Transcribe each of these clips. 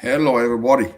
Hello, everybody.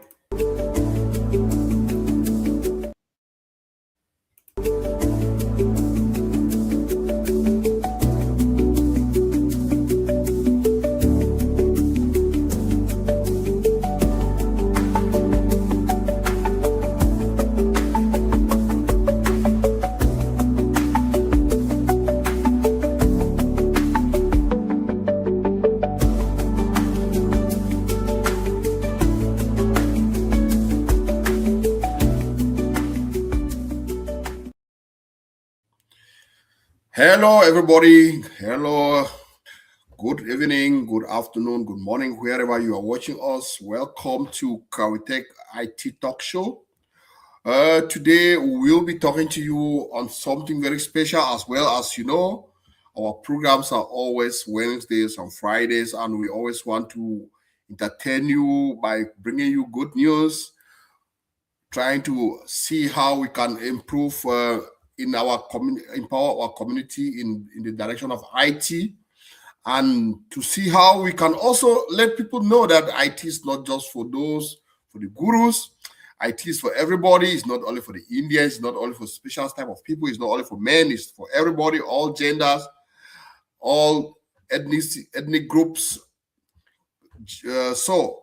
Hello, everybody. Hello. Good evening, good afternoon, good morning, wherever you are watching us. Welcome to Cavitech IT Talk Show. Today, we'll be talking to you on something very special, as well as you know, our programs are always Wednesdays and Fridays, and we always want to entertain you by bringing you good news, trying to see how we can improve in our empower our community in the direction of IT, and to see how we can also let people know that IT is not just for the gurus. IT is for everybody. It's not only for the Indians. It's not only for special type of people. It's not only for men. It's for everybody, all genders, all ethnic groups. So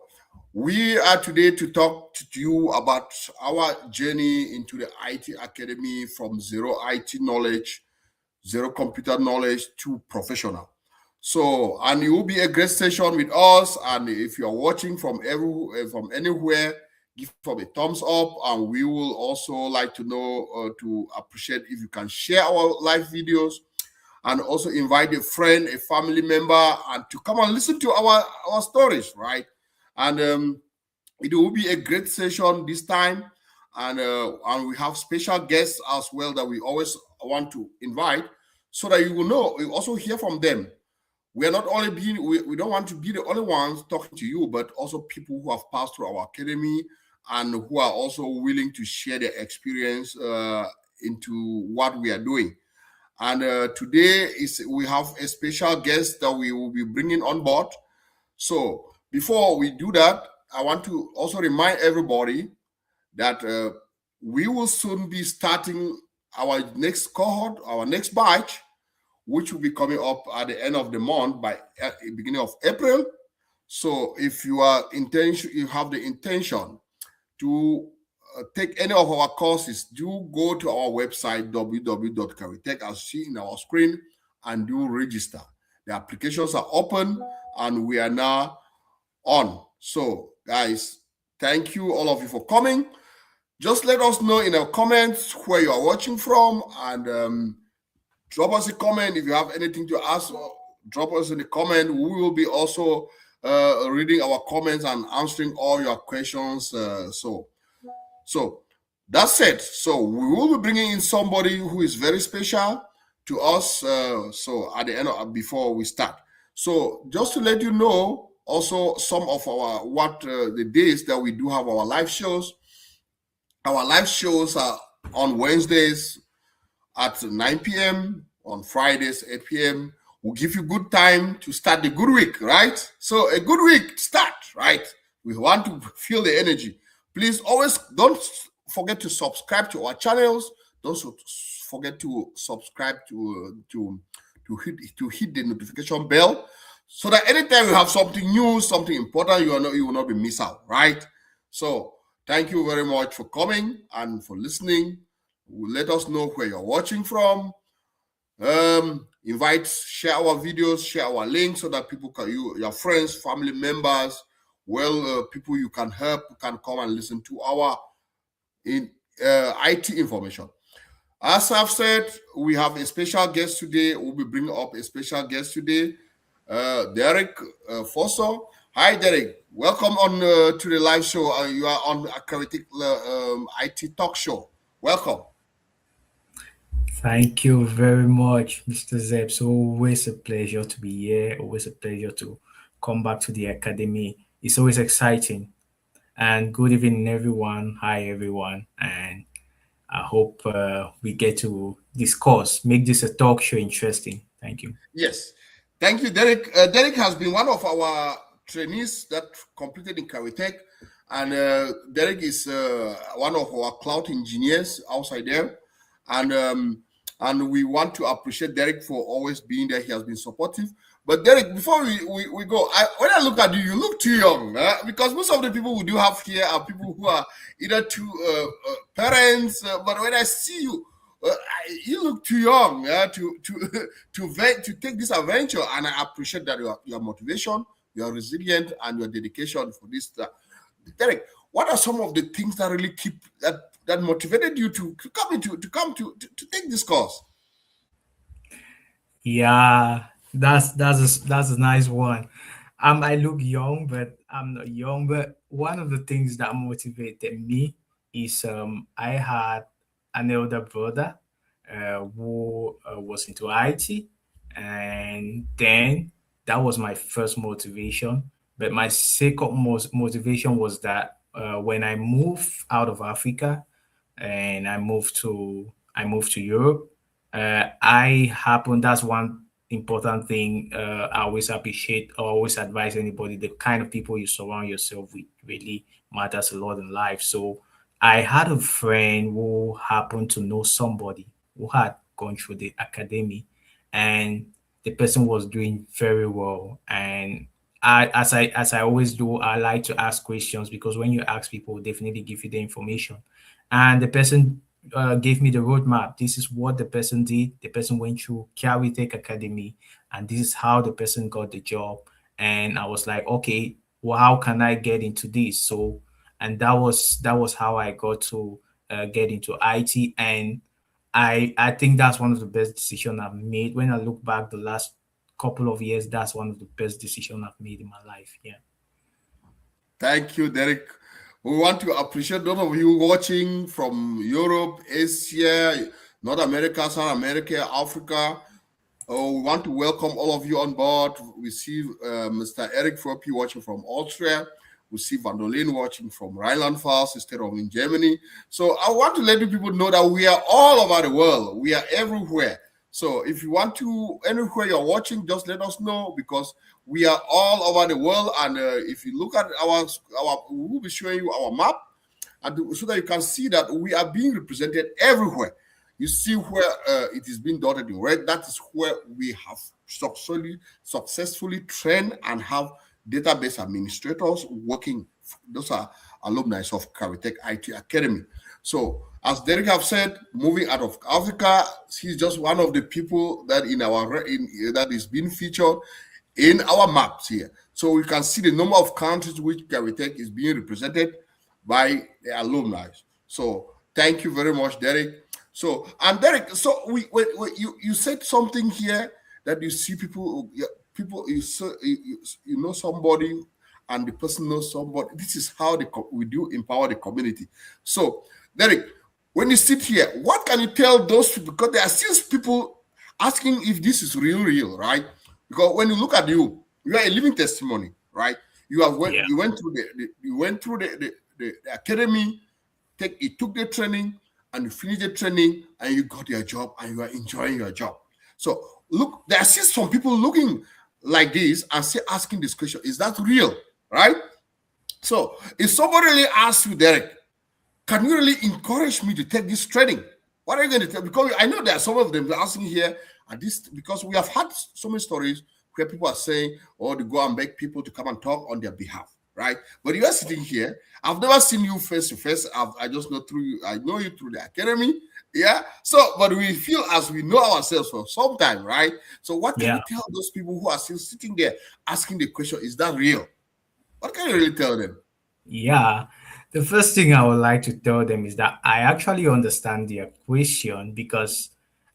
we are today to talk to you about our journey into the IT Academy from zero IT knowledge, zero computer knowledge to professional. So, and it will be a great session with us. And if you are watching from anywhere, give us a thumbs up. And we will also like to know to appreciate if you can share our live videos, and also invite a friend, a family member, and to come and listen to our stories, right? And it will be a great session this time, and we have special guests as well that we always want to invite, so that you will know, you also hear from them. We are not only we don't want to be the only ones talking to you, but also people who have passed through our academy and who are also willing to share their experience into what we are doing. And today we have a special guest that we will be bringing on board. So before we do that, I want to also remind everybody that we will soon be starting our next cohort, our next batch, which will be coming up at the end of the month by beginning of April. So if you have the intention to take any of our courses, do go to our website www.cavitech, as seen in our screen, and do register. The applications are open and we are now on. So guys, thank you all of you for coming. Just let us know in our comments where you are watching from, and drop us a comment if you have anything to ask. Drop us in the comment. We will be also reading our comments and answering all your questions. So that's it. So we will be bringing in somebody who is very special to us. So at the end before we start. So just to let you know, also some of our the days that we do have our live shows. Our live shows are on Wednesdays at 9 p.m., on Fridays 8 p.m. We'll give you good time to start the good week, right? So a good week start, right? We want to feel the energy. Please always don't forget to subscribe to our channels. Don't forget to subscribe to hit the notification bell, so that anytime you have something new, something important, you will not be missed out, right? So thank you very much for coming and for listening. Let us know where you're watching from. Share our videos, share our links, so that people your friends, family members, people you can help, can come and listen to our IT information. As I've said, we have a special guest today. We'll be bringing up a special guest today, Derrick Fosso. Hi, Derrick. Welcome on to the live show. You are on a Cavitech IT Talk Show. Welcome. Thank you very much, Mr. Zeb. It's always a pleasure to be here. Always a pleasure to come back to the academy. It's always exciting. And good evening, everyone. Hi, everyone. And I hope we get to discuss, make this a talk show interesting. Thank you. Yes. Thank you, Derrick. Derrick has been one of our trainees that completed in Caritech, and Derek is one of our cloud engineers outside there, and and we want to appreciate Derek for always being there. He has been supportive. But Derek, before we go, when I look at you, you look too young, because most of the people we do have here are people who are either two parents, but when I see you, you look too young to take this adventure, and I appreciate that your motivation, your resilience, and your dedication for this. Derek, what are some of the things that really keep that motivated you to come to take this course? Yeah, that's a nice one. I look young, but I'm not young. But one of the things that motivated me is I had an elder brother who was into IT, and then that was my first motivation. But my second most motivation was that when I moved out of Africa and I moved to Europe. I happen That's one important thing. I always appreciate or always advise anybody: the kind of people you surround yourself with really matters a lot in life. So I had a friend who happened to know somebody who had gone through the academy, and the person was doing very well. And as I always do, I like to ask questions, because when you ask people, definitely give you the information. And the person gave me the roadmap. This is what the person did. The person went through Carry Tech Academy, and this is how the person got the job. And I was like, okay, well, how can I get into this? So, and that was how I got to get into IT. And I think that's one of the best decisions I've made. When I look back the last couple of years, that's one of the best decisions I've made in my life. Yeah. Thank you, Derek. We want to appreciate those of you watching from Europe, Asia, North America, South America, Africa. Oh, we want to welcome all of you on board. We see Mr. Eric Fropi watching from Austria. We see Vandolin watching from Rheinland-Pfalz instead of in Germany. So I want to let you people know that we are all over the world. We are everywhere. So if you want to, anywhere you're watching, just let us know, because we are all over the world. And if you look at we will be showing you our map, and so that you can see that we are being represented everywhere. You see where it is being dotted in red. That is where we have successfully trained and have database administrators working. Those are alumni of Caritech IT Academy. So, as Derek have said, moving out of Africa, he's just one of the people that that is being featured in our maps here. So we can see the number of countries which Caritech is being represented by the alumni. So thank you very much, Derek. So, and Derek, so you said something here, that you see people you know somebody, and the person knows somebody. This is how we do empower the community. So, Derek, when you sit here, what can you tell those people? Because there are still people asking if this is real, right? Because when you look at you are a living testimony, right? Yeah. You went through the academy, you took the training, and you finished the training, and you got your job, and you are enjoying your job. So look, there are still some people looking like this and still asking this question: is that real, right? So if somebody really asks you, Derek, can you really encourage me to take this training? What are you going to tell? Because I know there are some of them asking here at this, because we have had so many stories where people are saying, oh, they go and beg people to come and talk on their behalf, right? But you are sitting here. I've never seen you face to face. I just know through you. I know you through the academy. Yeah. So, but we feel as we know ourselves for some time, right? So, what can Yeah. you tell those people who are still sitting there asking the question, is that real? What can you really tell them? Yeah. The first thing I would like to tell them is that I actually understand their question, because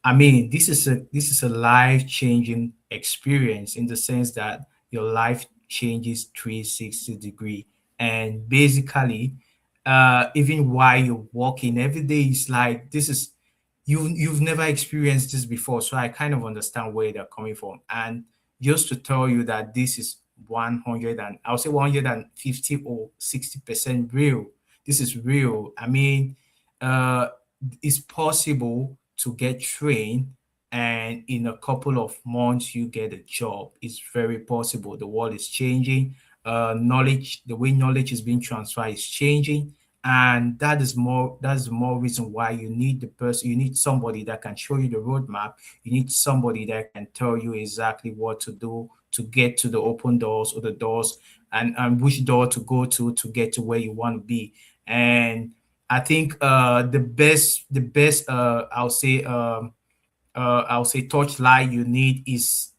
I mean, this is a life-changing experience, in the sense that your life changes 360-degree. And basically, even while you're walking every day, is like, this is, you've never experienced this before. So I kind of understand where they're coming from. And just to tell you that this is 100, and I'll say 150 or 60% real. This is real. I mean, uh it's possible to get trained, and in a couple of months you get a job. It's very possible. The world is changing. knowledge, the way knowledge is being transferred is changing, and that's more reason why you need the person. You need somebody that can show you the roadmap. You need somebody that can tell you exactly what to do to get to the open doors, or the doors, and which door to go to get to where you want to be. And I think the best I'll say torchlight you need is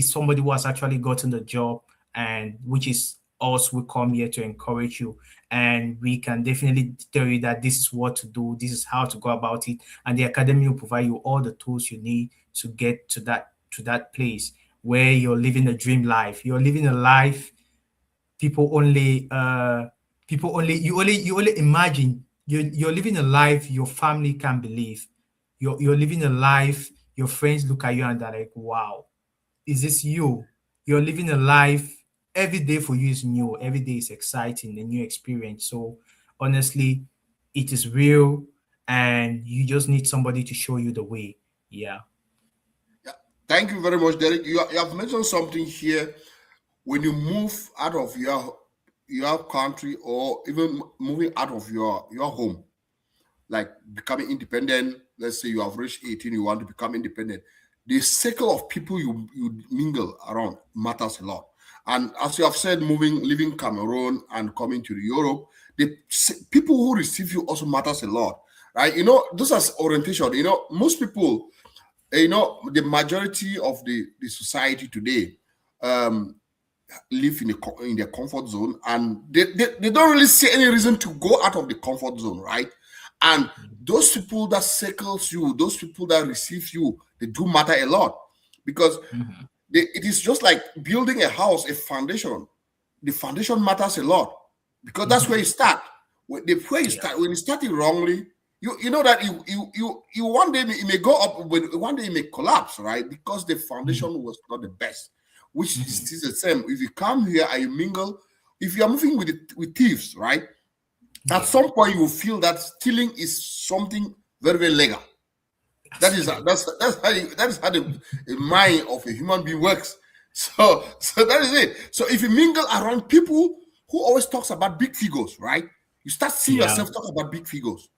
somebody who has actually gotten the job, and which is us. We come here to encourage you, and we can definitely tell you that this is what to do, this is how to go about it, and the academy will provide you all the tools you need to get to that place where you're living a dream life. You're living a life people only you only imagine. You're living a life your family can't believe. You're living a life your friends look at you and they're like, wow, is this you? You're living a life every day for you is new, every day is exciting, a new experience. So honestly, it is real, and you just need somebody to show you the way. Yeah. Yeah. Thank you very much, Derek. You have mentioned something here. When you move out of your country, or even moving out of your home, like becoming independent. Let's say you have reached 18, you want to become independent. The circle of people you mingle around matters a lot. And as you have said, leaving Cameroon and coming to Europe, the people who receive you also matters a lot, right? This is orientation. Most people, the majority of the society today, um, live in their comfort zone, and they don't really see any reason to go out of the comfort zone, right? And those people that circles you, those people that receive you, they do matter a lot, because Mhm. it is just like building a house, a foundation. The foundation matters a lot, because that's where you Mhm. start. Where you Yeah. start, when you start it wrongly, you know that you one day it may go up, when one day it may collapse, right? Because the Mhm. foundation was not the best. Which is Mhm. still the same. If you come here and you mingle, if you are moving with thieves, right? At Yeah. some point you will feel that stealing is something very, very legal. That That's is true. how the mind of a human being works. So that is it. So if you mingle around people who always talks about big figures, right? You start seeing Yeah. yourself talk about big figures.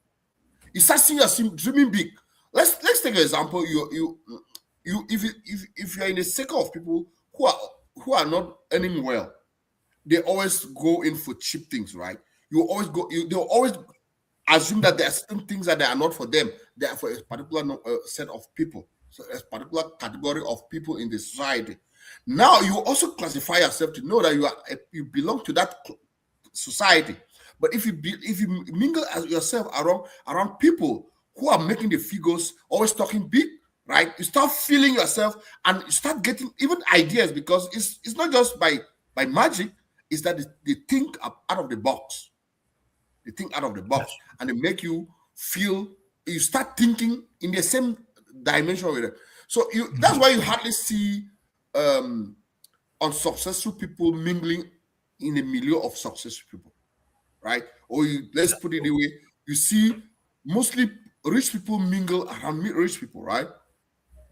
You start seeing yourself dreaming big. Let's take an example. If you're in a circle of people who are not earning well, they always go in for cheap things, right? They'll always assume that there are certain things that they are not for them. They are for a particular set of people, so a particular category of people in the society. Now you also classify yourself to know that you belong to that society. But if you mingle as yourself around people who are making the figures, always talking big, right? You start feeling yourself, and you start getting even ideas, because it's not just by magic. It's that they think out of the box. They think out of the box, That's and they make you feel. You start thinking in the same dimension with them. So that's Mhm. why you hardly see um, unsuccessful people mingling in a milieu of successful people, right? Or let's That's put it the true. way, you see mostly rich people mingle around rich people, right?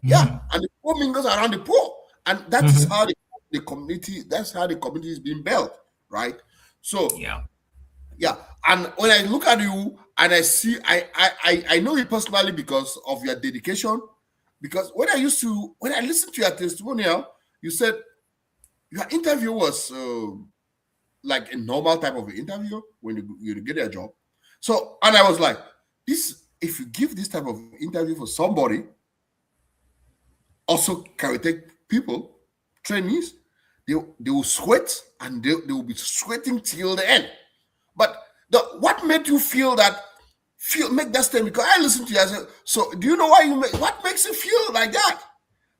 Yeah, Mhm. and the poor mingles around the poor, and that is Mhm. how the community. That's how the community is being built, right? So Yeah. yeah, and when I look at you and I see, I know you personally because of your dedication. Because when I listened to your testimonial, you said your interview was like a normal type of interview when you get a job. So, and I was like, this if you give this type of interview for somebody, also charismatic people, trainees, they will sweat, and they will be sweating till the end. But what made you feel that make that statement? Because I listened to you. I said, so do you know why what makes you feel like that?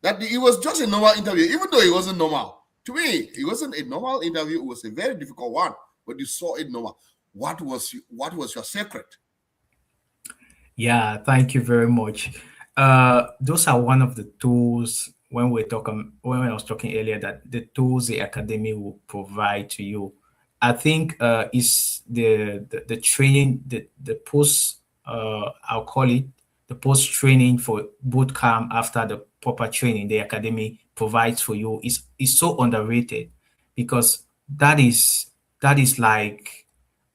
That it was just a normal interview, even though it wasn't normal. To me, it wasn't a normal interview. It was a very difficult one, but you saw it normal. What was your secret? Yeah, thank you very much. Those are one of the tools when I was talking earlier, that the tools the academy will provide to you. I think is the training, the post I'll call it the post training for boot camp after the proper training the academy provides for you is so underrated, because that is that is like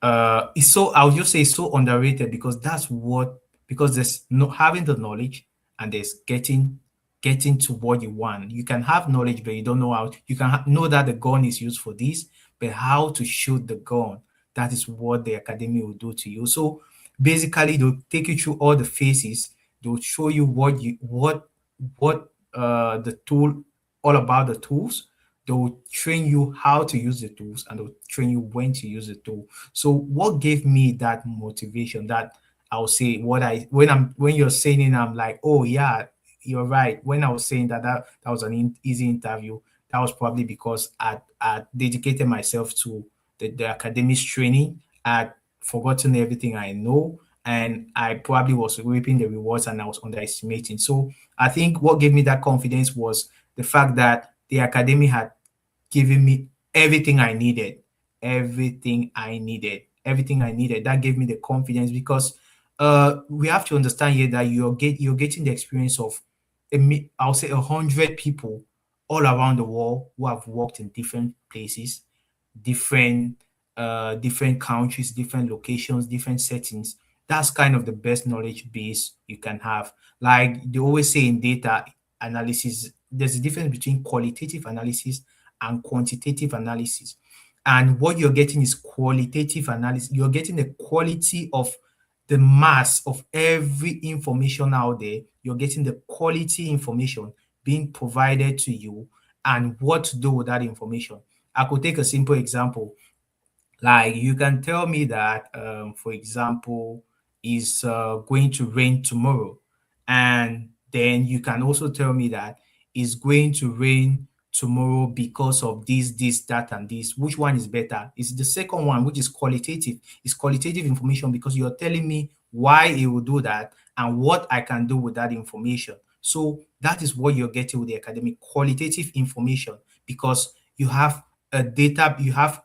it's so, I'll just say, so underrated, because that's what, because there's no having the knowledge, and there's getting to what you want. You can have knowledge, but you don't know how. You can know that the gun is used for this, but how to shoot the gun, that is what the academy will do to you. So basically, they'll take you through all the phases. They'll show you what the tool, all about the tools. They will train you how to use the tools, and they'll train you when to use the tool. So what gave me that motivation, that I'll say, what I when you're saying it, I'm like, oh yeah, you're right. When I was saying that was an easy interview, that was probably because I dedicated myself to the academic training. I'd forgotten everything I know, and I probably was reaping the rewards, and I was underestimating. So I think what gave me that confidence was the fact that the academy had given me everything I needed, everything I needed. That gave me the confidence, because we have to understand here that you're getting the experience of I'll say 100 people all around the world who have worked in different places, different different countries, different locations, different settings. That's kind of the best knowledge base you can have. Like they always say in data analysis, there's a difference between qualitative analysis and quantitative analysis. And what you're getting is qualitative analysis. You're getting the quality of the mass of every information out there. You're getting the quality information being provided to you, and what to do with that information. I could take a simple example. Like you can tell me that, for example, is going to rain tomorrow, and then you can also tell me that it's going to rain tomorrow because of this, that, and this. Which one is better? It's the second one, which is qualitative. It's qualitative information because you're telling me why it will do that and what I can do with that information. So that is what you're getting with the academic qualitative information, because you have a data, you have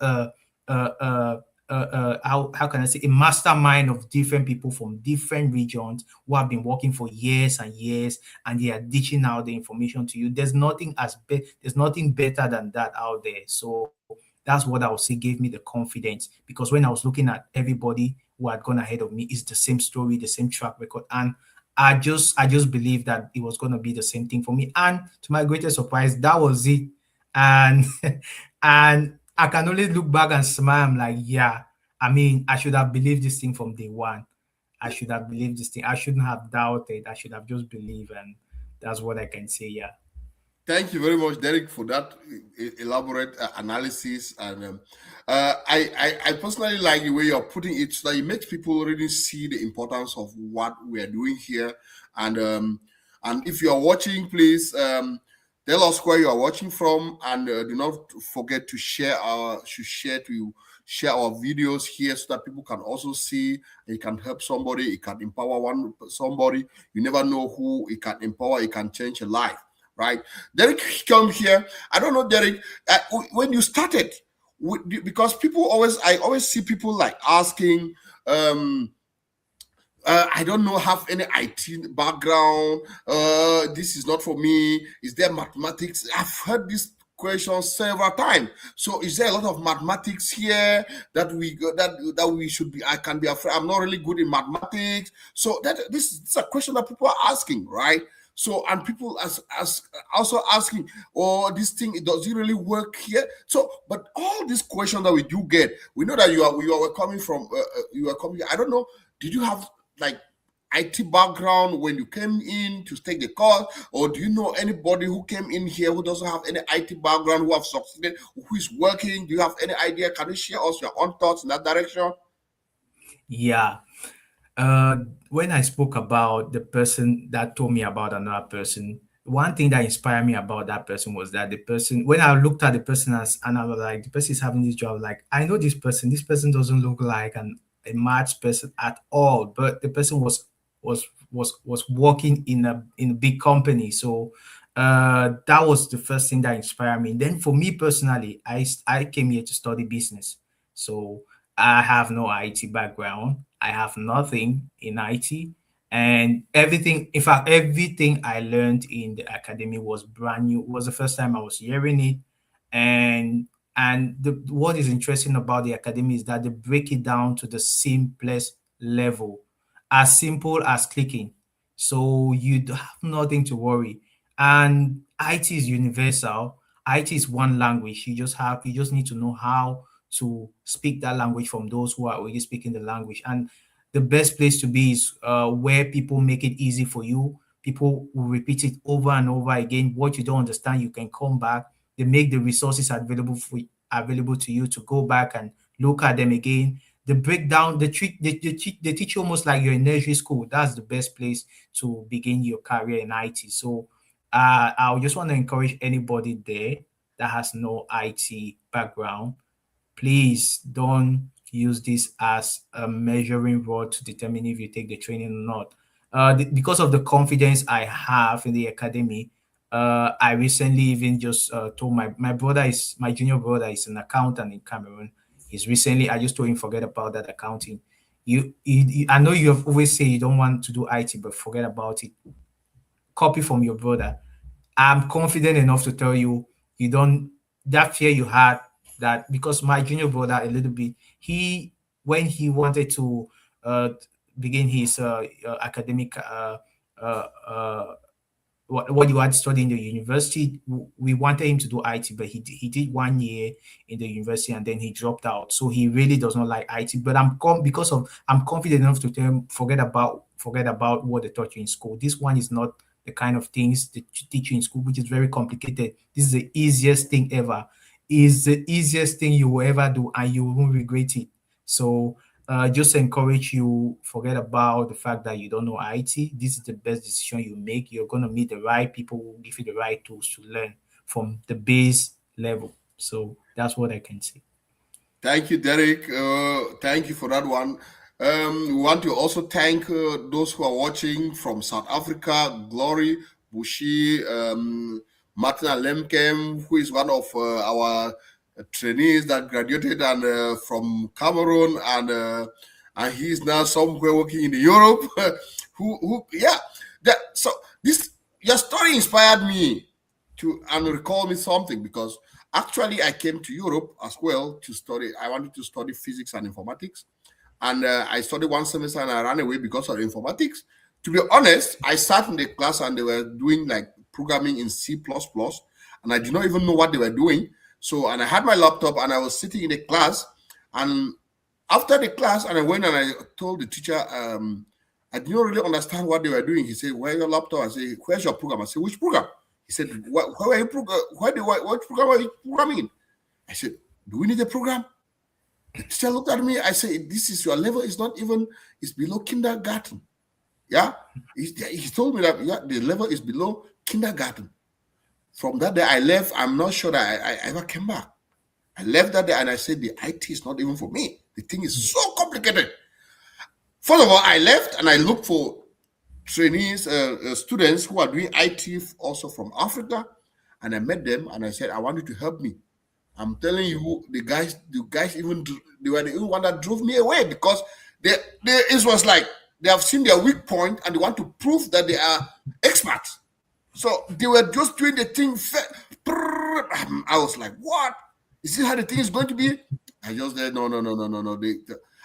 how can I say, a mastermind of different people from different regions who have been working for years and years, and they are dishing out the information to you. There's nothing better than that out there. So that's what I would say gave me the confidence, because when I was looking at everybody who had gone ahead of me, it's the same story, the same track record, and I just believed that it was going to be the same thing for me. And to my greatest surprise, that was it. And and I can only look back and smile. I'm like, yeah, I mean, I should have believed this thing from day one. I should have believed this thing. I shouldn't have doubted. I should have just believed. And that's what I can say. Yeah. Thank you very much, Derek, for that elaborate analysis. And I personally like the way you're putting it, so that it makes people really see the importance of what we are doing here. And if you are watching, please tell us where you are watching from, and do not forget to share our videos here, so that people can also see. It can help somebody. It can empower somebody. You never know who it can empower. It can change a life. Right, Derek, come here. I don't know, Derek, when you started, because I always see people like asking, I don't know, have any IT background. This is not for me. Is there mathematics? I've heard this question several times. So, is there a lot of mathematics here that we should be? I can be afraid. I'm not really good in mathematics. So this is a question that people are asking, right? So, and people also asking, oh, this thing, does it really work here? So, but all these questions that we do get, we know that you are coming from, you are coming. I don't know. Did you have like IT background when you came in to take the course, or do you know anybody who came in here who doesn't have any IT background, who have succeeded, who is working? Do you have any idea? Can you share us your own thoughts in that direction? Yeah. When I spoke about the person that told me about another person, one thing that inspired me about that person was that the person, when I looked at the person as, and I was like, the person is having this job, like, I know this person. This person doesn't look like a maths person at all, but the person was working in a big company. So that was the first thing that inspired me. Then for me personally, I came here to study business. So I have no IT background. I have nothing in IT. And everything, in fact, everything I learned in the academy was brand new. It was the first time I was hearing it. And And what is interesting about the academy is that they break it down to the simplest level, as simple as clicking. So you have nothing to worry. And IT is universal. IT is one language. You just need to know how to speak that language from those who are already speaking the language. And the best place to be is where people make it easy for you. People will repeat it over and over again. What you don't understand, you can come back. They make the resources available to you to go back and look at them again. The breakdown, they teach you almost like you're in nursery school. That's the best place to begin your career in IT. So I just want to encourage anybody there that has no IT background, please don't use this as a measuring rod to determine if you take the training or not. Because of the confidence I have in the academy, I recently even just told my junior brother is an accountant in Cameroon. I just told him forget about that accounting. I know you have always say you don't want to do IT, but forget about it. Copy from your brother. I'm confident enough to tell you, you don't that fear you had, that because my junior brother a little bit, he when he wanted to uh, begin his academic what you had studied in the university. We wanted him to do IT, but he did 1 year in the university and then he dropped out. So he really does not like IT. But I'm confident enough to tell him forget about what they taught you in school. This one is not the kind of things that you teach you in school, which is very complicated. This is the easiest thing ever. Is the easiest thing you will ever do, and you won't regret it. So just encourage you, forget about the fact that you don't know IT. This is the best decision you make. You're going to meet the right people who give you the right tools to learn from the base level. So that's what I can say. Thank you, Derek. Thank you for that one. We want to also thank those who are watching from South Africa, Glory, Bushi, Martina Lemkem, who is one of our trainees that graduated and from Cameroon, and he is now somewhere working in Europe. Yeah. So this your story inspired me to and recall me something, because actually I came to Europe as well to study. I wanted to study physics and informatics, and I studied one semester and I ran away because of informatics. To be honest, I sat in the class and they were doing like programming in C++, and I did not even know what they were doing. So, and I had my laptop and I was sitting in the class, and after the class, and I went and I told the teacher, I did not really understand what they were doing. He said, "Where's your laptop?" I said, "Where's your program?" I said, "Which program?" He said, "What program are you programming?" I said, "Do we need a program?" The teacher looked at me. I said, "This is your level. It's not even. It's below kindergarten." Yeah, he told me that the level is below kindergarten. From that day, I left. I'm not sure that I ever came back. I left that day and I said, the IT is not even for me. The thing is so complicated. First of all, I left and I looked for trainees, students who are doing IT also from Africa, and I met them and I said, "I want you to help me." I'm telling you, the guys even they were the only one that drove me away, because it was like they have seen their weak point and they want to prove that they are experts. So they were just doing the thing. I was like, "What? Is this how the thing is going to be?" I just said, "No, no, no, no, no, no."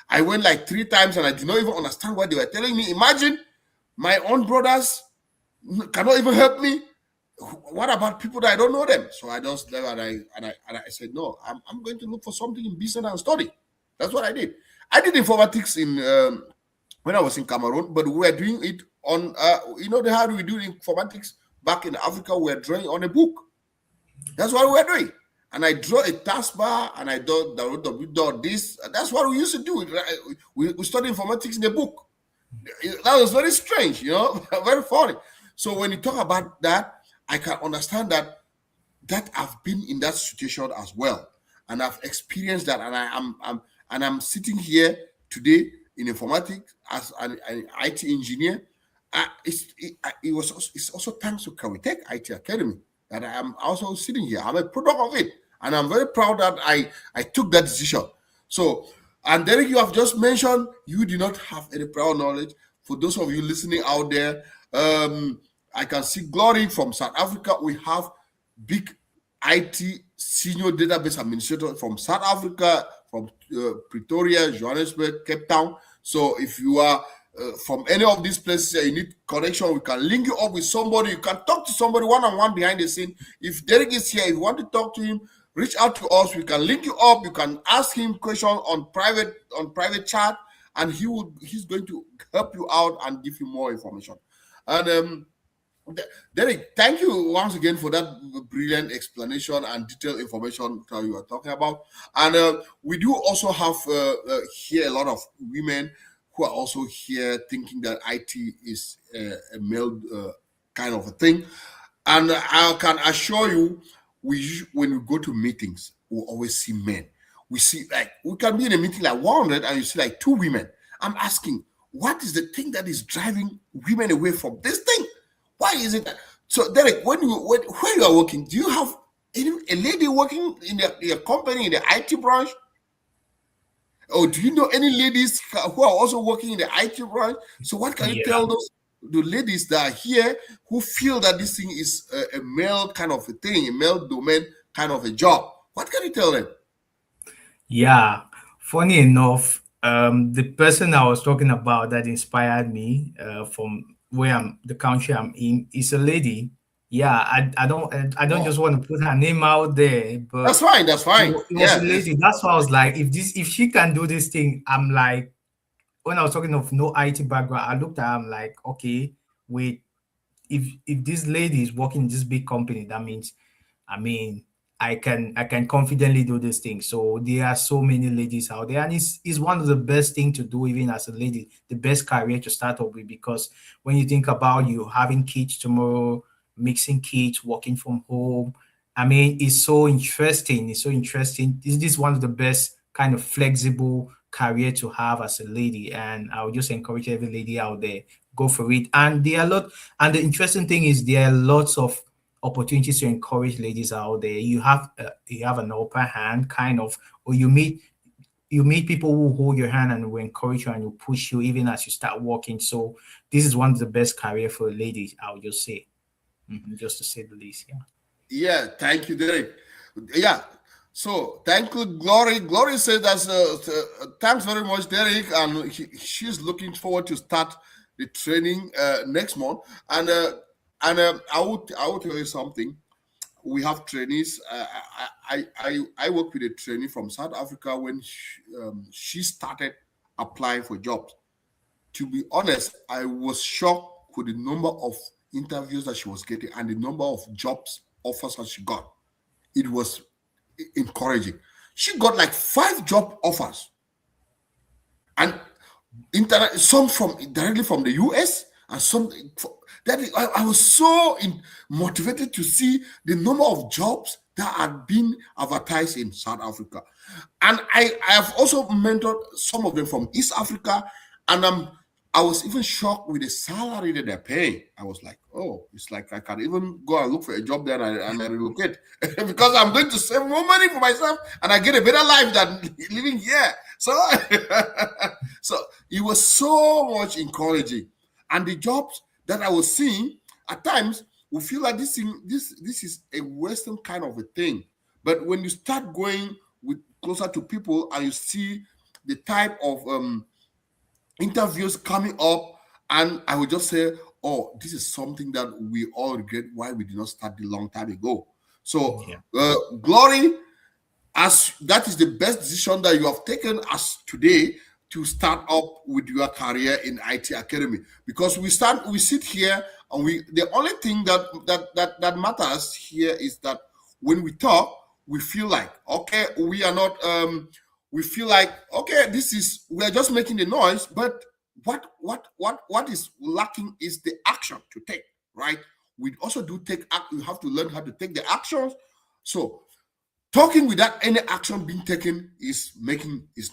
I went like 3 times and I did not even understand what they were telling me. Imagine my own brothers cannot even help me. What about people that I don't know them? So I just left and I said, "No, I'm going to look for something in business and study." That's what I did. I did informatics in when I was in Cameroon, but we were doing it on how do we do informatics back in Africa? We were drawing on a book. That's what we were doing. And I draw a taskbar and I do this. That's what we used to do. We studied informatics in a book. That was very strange, very funny. So when you talk about that, I can understand that I've been in that situation as well, and I've experienced that, and I'm sitting here today in informatics as an IT engineer. It's also thanks to Cavitech IT Academy that I am also sitting here. I'm a product of it, and I'm very proud that I took that decision. So, and Derek, you have just mentioned you do not have any prior knowledge. For those of you listening out there, I can see Glory from South Africa. We have big IT senior database administrator from South Africa, from Pretoria, Johannesburg, Cape Town. So if you are from any of these places and you need connection, we can link you up with somebody. You can talk to somebody one-on-one behind the scene. If Derrick is here, if you want to talk to him, reach out to us. We can link you up. You can ask him questions on private chat, and he's going to help you out and give you more information. And Derrick, thank you once again for that brilliant explanation and detailed information that you are talking about. And we do also have here a lot of women who are also here thinking that IT is a male kind of a thing. And I can assure you, when we go to meetings, we always see men. We see, like, we can be in a meeting like 100 and you see like 2 women. I'm asking, what is the thing that is driving women away from this thing? Why is it that? So, Derrick, where you are working, do you have a lady working in your company in the IT branch? Or do you know any ladies who are also working in the IT branch? So, what can you tell the ladies that are here who feel that this thing is a male kind of a thing, a male domain kind of a job? What can you tell them? Yeah, funny enough, the person I was talking about that inspired me from the country I'm in, is a lady. Yeah, I don't just want to put her name out there, but that's fine. That's fine. It was a lady. That's why I was like, if she can do this thing, I'm like, when I was talking of no IT background, I looked at her, I'm like, okay, wait, if this lady is working in this big company, that means, I mean, I can confidently do this thing. So there are so many ladies out there, and it's one of the best thing to do, even as a lady, the best career to start up with, because when you think about you having kids tomorrow, mixing kids, working from home, I mean, it's so interesting. It's so interesting. This is one of the best kind of flexible career to have as a lady, and I would just encourage every lady out there, go for it. And there are a lot, and the interesting thing is there are lots of opportunities to encourage ladies out there. You have an upper hand, kind of, or you meet people who hold your hand and will encourage you and will push you even as you start working. So this is one of the best career for ladies, I would just say. Just to say the least. Yeah, thank you, Derrick. Yeah, so thank you, Glory. Glory said that thanks very much, Derrick, and she's looking forward to start the training next month. And I will tell you something. We have trainees. I work with a trainee from South Africa when she started applying for jobs. To be honest, I was shocked with the number of interviews that she was getting and the number of jobs offers that she got. It was encouraging. She got like 5 job offers, and some directly from the US, and some that I was so motivated to see the number of jobs that had been advertised in South Africa. And I have also mentored some of them from East Africa, and I was even shocked with the salary that they're paying. I was like, oh, it's like I can even go and look for a job there and I relocate because I'm going to save more money for myself and I get a better life than living here. So, so it was so much encouraging. And the jobs that I was seeing at times, we feel like this is a Western kind of a thing. But when you start going closer to people and you see the type of interviews coming up, and I would just say, oh, this is something that we all regret why we did not start the long time ago. So, Glory, as that is the best decision that you have taken as today to start up with your career in IT Academy, because we sit here and the only thing that matters here is that when we talk, we feel like, okay, we are not we feel like, okay, we are just making the noise, but what is lacking is the action to take, right? We also do you have to learn how to take the actions. So talking without any action being taken is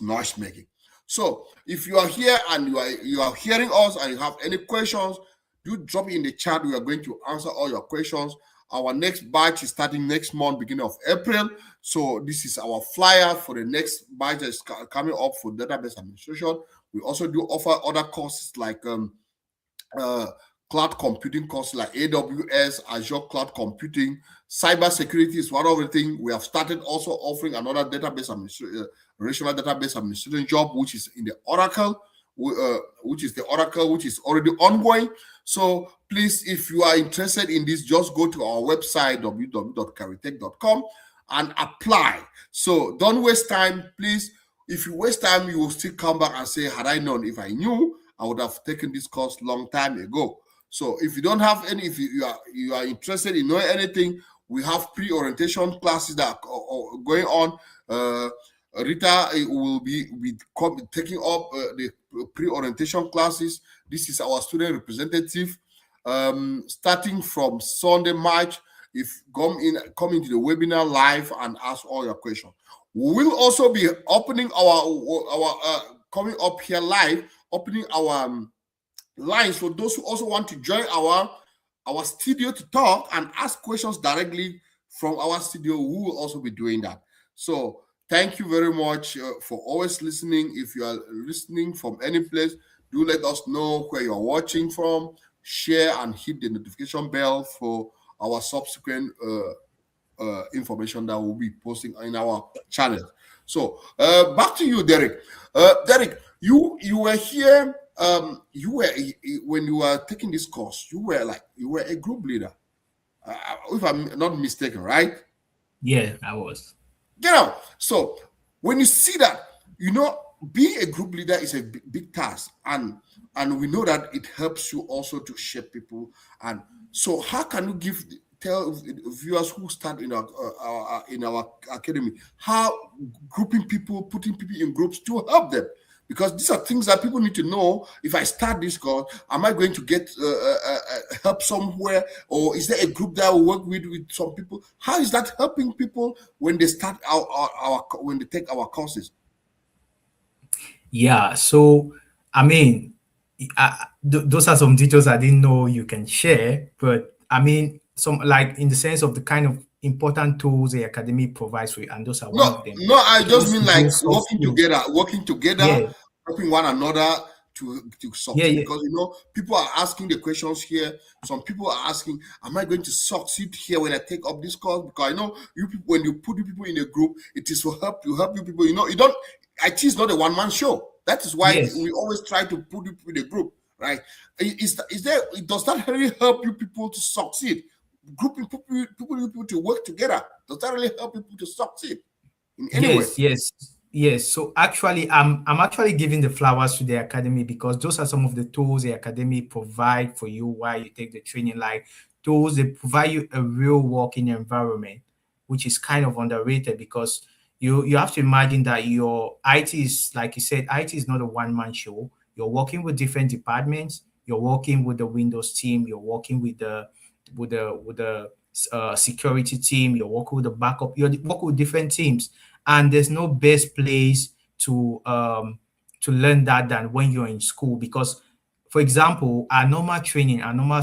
noise making. So if you are here and you are hearing us and you have any questions, do drop it in the chat. We are going to answer all your questions. Our next batch is starting next month, beginning of April. So this is our flyer for the next batch that is coming up for database administration. We also do offer other courses like cloud computing courses like AWS, Azure Cloud Computing. Cyber security is one of the things. We have started also offering another database relational database administration job, which is in the Oracle, which is already ongoing. So please, if you are interested in this, just go to our website, www.caritech.com, and apply. So don't waste time, please. If you waste time, you will still come back and say, had I known, if I knew, I would have taken this course long time ago. So if you don't have any, if you are interested in knowing anything, we have pre-orientation classes that are going on. Rita will be taking up the pre-orientation classes. This is our student representative. Starting from Sunday, March, if come into the webinar live and ask all your questions. We will also be opening our coming up here live, opening our lines for those who also want to join our studio to talk and ask questions directly from our studio. We will also be doing that. So thank you very much for always listening. If you are listening from any place, do let us know where you're watching from. Share and hit the notification bell for our subsequent information that we'll be posting in our channel. So back to you, Derrick. Derrick, you were here. You were when you were taking this course. You were a group leader, if I'm not mistaken, right? Yeah, I was. So when you see that, being a group leader is a big task, and we know that it helps you also to shape people. And so, how can you tell viewers who start in our academy how grouping people, putting people in groups to help them? Because these are things that people need to know. If I start this course, am I going to get help somewhere, or is there a group that I will work with some people? How is that helping people when they start when they take our courses? Yeah, so I mean, those are some details I didn't know you can share, but I mean, some like in the sense of the kind of important tools the academy provides for you, and those are one of them. No, I just Just mean like those soft skills. working Yeah, together, helping one another to yeah, succeed. yeah. Because people are asking the questions here. Some people are asking, "Am I going to succeed here when I take up this course?" Because I know you people, when you put people in a group, it is to help you people. You don't. IT is not a one-man show. That is why Yes. we always try to put people in a group, right? Does that really help you people to succeed? Grouping people to work together, does that really help people to succeed in any way? Yes. So actually, I'm actually giving the flowers to the academy because those are some of the tools the academy provide for you while you take the training. Like tools, they provide you a real working environment, which is kind of underrated because you have to imagine that your IT is, like you said, IT is not a one-man show. You're working with different departments. You're working with the Windows team. You're working with the security team. You're working with the backup. You're working with different teams, and there's no best place to learn that than when you're in school. Because, for example, our normal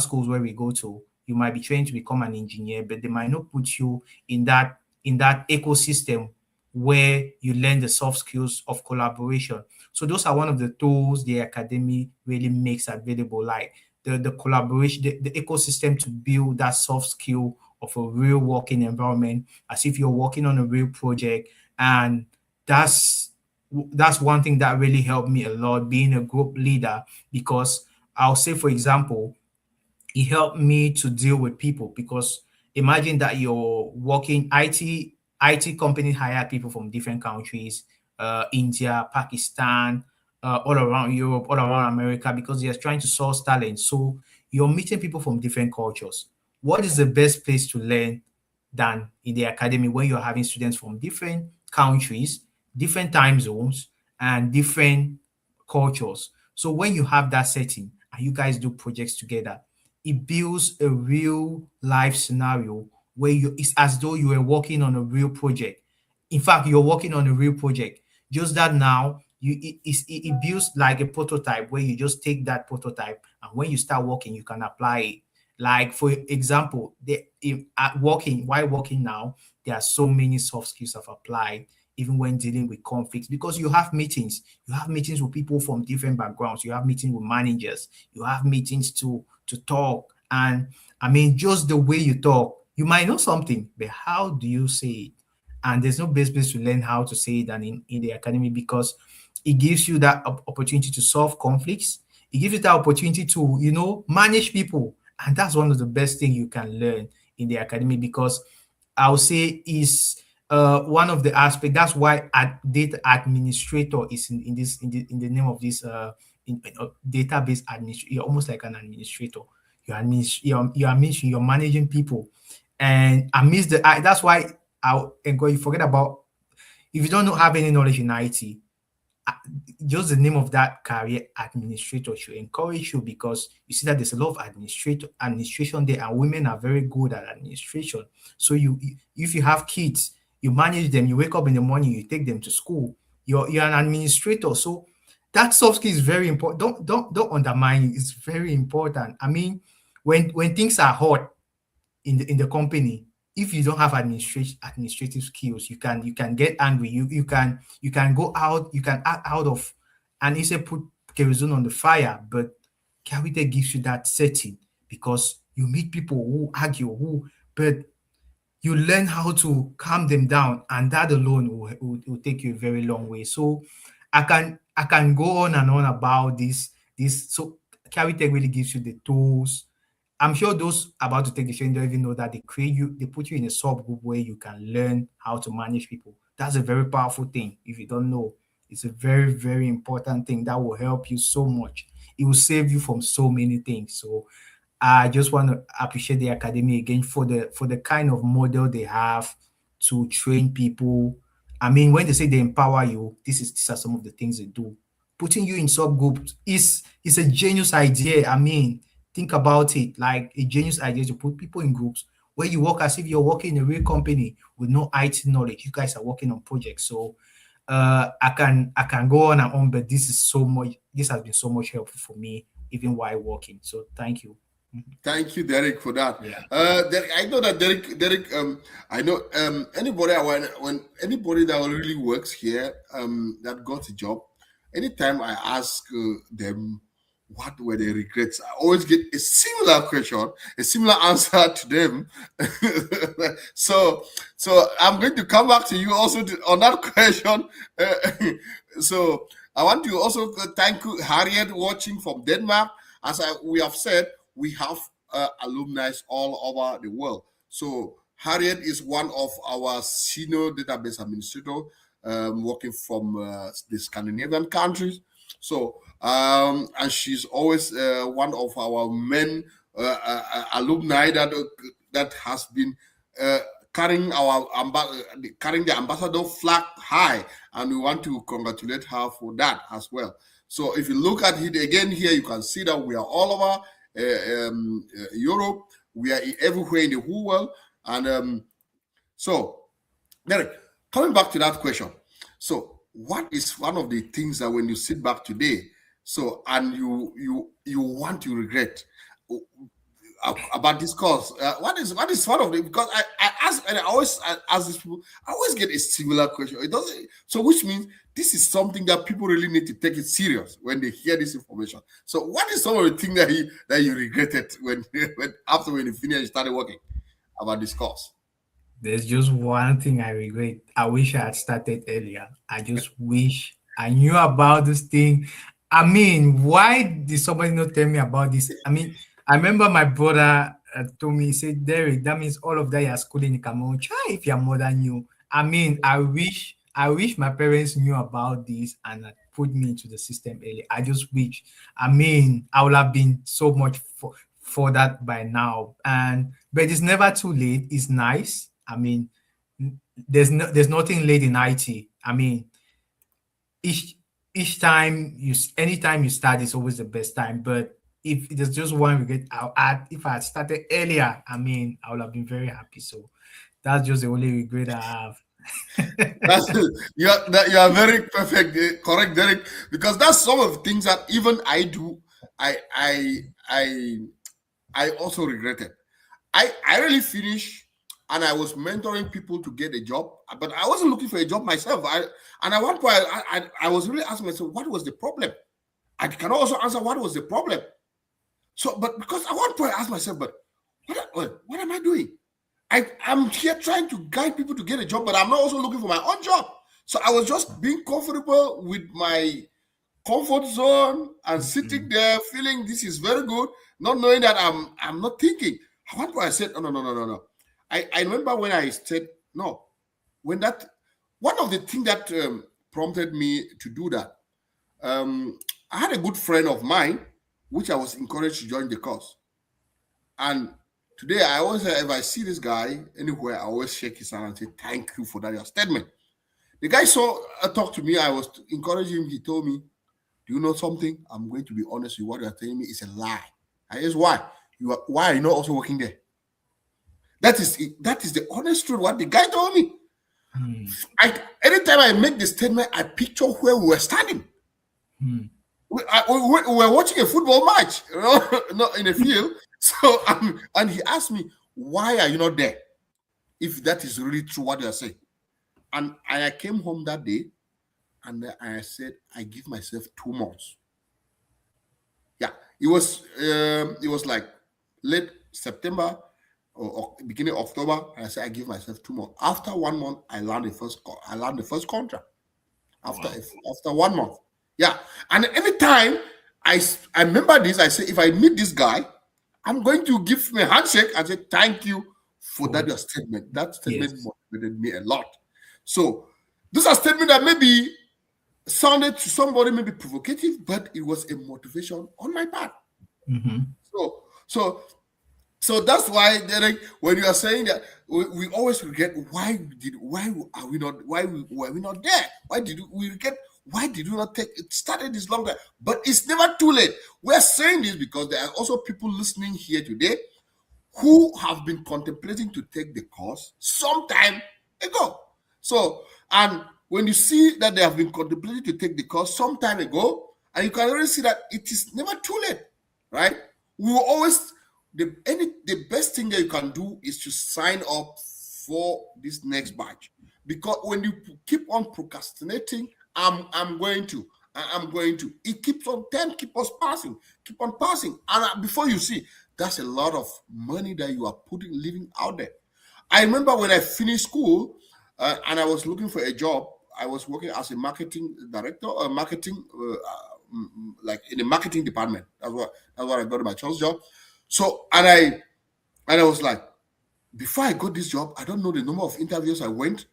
schools where we go to, you might be trained to become an engineer, but they might not put you in that ecosystem where you learn the soft skills of collaboration. So those are one of the tools the academy really makes available, like the collaboration, the ecosystem to build that soft skill of a real working environment, as if you're working on a real project. And that's that's one thing that really helped me a lot being a group leader, because I'll say, for example, it helped me to deal with people. Because imagine that you're working IT company hire people from different countries, India, Pakistan, all around Europe, all around America, because they're trying to source talent. So you're meeting people from different cultures. What is the best place to learn than in the academy, when you're having students from different countries, different time zones, and different cultures? So when you have that setting and you guys do projects together, it builds a real life scenario where it's as though you were working on a real project. In fact, you're working on a real project. Just that now it builds like a prototype where you just take that prototype, and when you start working, you can apply it. Like for example, while working now, there are so many soft skills I've applied even when dealing with conflicts, because you have meetings. You have meetings with people from different backgrounds. You have meetings with managers. You have meetings to to talk. And I mean, just the way you talk, you might know something, but how do you say it? And there's no best place to learn how to say it than in the academy, because it gives you that opportunity to solve conflicts. It gives you that opportunity to, manage people. And that's one of the best things you can learn in the academy, because I'll say is one of the aspects. That's why data administrator is in this in the name of this database administrator. You're almost like an administrator. You're managing people, and that's why I'll encourage you forget about, if you don't have any knowledge in IT, just the name of that career, administrator, should encourage you, because you see that there's a lot of administration there, and women are very good at administration. So if you have kids, you manage them, you wake up in the morning, you take them to school, you're an administrator. So that soft skill is very important. Don't undermine it. It's very important. I mean, when things are hot in the company, if you don't have administrative skills, you can get angry. You can go out, you can act out of, and it's a put kerosene on the fire. But character gives you that setting, because you meet people who argue, but you learn how to calm them down, and that alone will take you a very long way. So I can go on and on about this. So character really gives you the tools. I'm sure those about to take the training don't even know that they put you in a subgroup where you can learn how to manage people. That's a very powerful thing. If you don't know, it's a very, very important thing that will help you so much. It will save you from so many things. So I just want to appreciate the academy again for the kind of model they have to train people. I mean, when they say they empower you, these are some of the things they do. Putting you in subgroups is a genius idea. I mean, think about it, like a genius idea to put people in groups where you work as if you're working in a real company with no IT knowledge. You guys are working on projects. So I can go on and on, but this has been so much helpful for me even while working. So thank you. Mhm. Thank you, Derek, for that. Yeah. Derek, I know that Derek, I know anybody when anybody that really works here, that got a job, anytime I ask them what were their regrets, I always get a similar question, a similar answer to them. so, so I'm going to come back to you also on that question. So I want to also thank you, Harriet, watching from Denmark. As we have said, we have alumni all over the world. So Harriet is one of our senior database administrator, working from the Scandinavian countries. So and she's always one of our main alumni that has been carrying carrying the ambassador flag high, and we want to congratulate her for that as well. So if you look at it again here, you can see that we are all over Europe. We are everywhere in the whole world. And so, Derek, coming back to that question. So, what is one of the things that when you sit back today, so and you want to regret about this course? What is one of the, because I ask, and I ask these people, I always get a similar question. It doesn't, so which means this is something that people really need to take it serious when they hear this information. So what is some of the things that you regretted when when you finished started working about this course? There's just one thing I regret. I wish I had started earlier. I just wish I knew about this thing. I mean, why did somebody not tell me about this? I mean, I remember my brother told me, he said, Derrick, that means all of that you're schooling in Cameroon. Try if your mother knew. I mean, I wish my parents knew about this and had put me into the system early. I just wish. I mean, I would have been so much for that by now. But it's never too late. It's nice. I mean, there's nothing late in IT. I mean, each anytime you start is always the best time. But if there's just one regret, if I had started earlier, I mean, I would have been very happy. So that's just the only regret I have. That's you are very perfect, correct, Derek. Because that's some of the things that even I do. I I I I also regretted. I really finished, and I was mentoring people to get a job, but I wasn't looking for a job myself. And at one point I was really asking myself, what was the problem? I can also answer what was the problem. So, but because at one point I asked myself, but what am I doing? I'm here trying to guide people to get a job, but I'm not also looking for my own job. So I was just being comfortable with my comfort zone and sitting there feeling this is very good, not knowing that I'm not thinking. At one point I said, no, no, no, no, no, no. I remember when I said no, when that one of the things that prompted me to do that. I had a good friend of mine, which I was encouraged to join the course. And today, I always say, if I see this guy anywhere, I always shake his hand and say, "Thank you for that your statement." The guy saw talked to me. I was encouraging him. He told me, "Do you know something? I'm going to be honest with you. What you're telling me is a lie." I asked, "Why? Why are you not also working there?" That is the honest truth. What the guy told me. Anytime I make the statement, I picture where we were standing. We were watching a football match, not in a field. So, and he asked me, "Why are you not there? If that is really true, what you are saying?" And I came home that day, and I said, "I give myself 2 months." Yeah, it was like late September or beginning of October, and I said, "I give myself 2 months." After 1 month, I land the first contract. After 1 month, yeah. And anytime I remember this, I say, if I meet this guy, I'm going to give him a handshake and say, "Thank you for that your statement." That statement motivated me a lot. So this is a statement that maybe sounded to somebody maybe provocative, but it was a motivation on my part. So that's why, Derek, when you are saying that, we always regret why were we not there? Why did we regret? Why did we not take it? Started this longer, but it's never too late. We're saying this because there are also people listening here today who have been contemplating to take the course some time ago. So, and when you see that they have been contemplating to take the course some time ago, and you can already see that it is never too late, right? We will always the best thing that you can do is to sign up for this next batch, because when you keep on procrastinating, I'm going to. It keeps on time, keep on passing, and before you see, that's a lot of money that you are living out there. I remember when I finished school and I was looking for a job. I was working as a marketing director, like in the marketing department. That's what I got my first job. So and I was like, before I got this job, I don't know the number of interviews I went,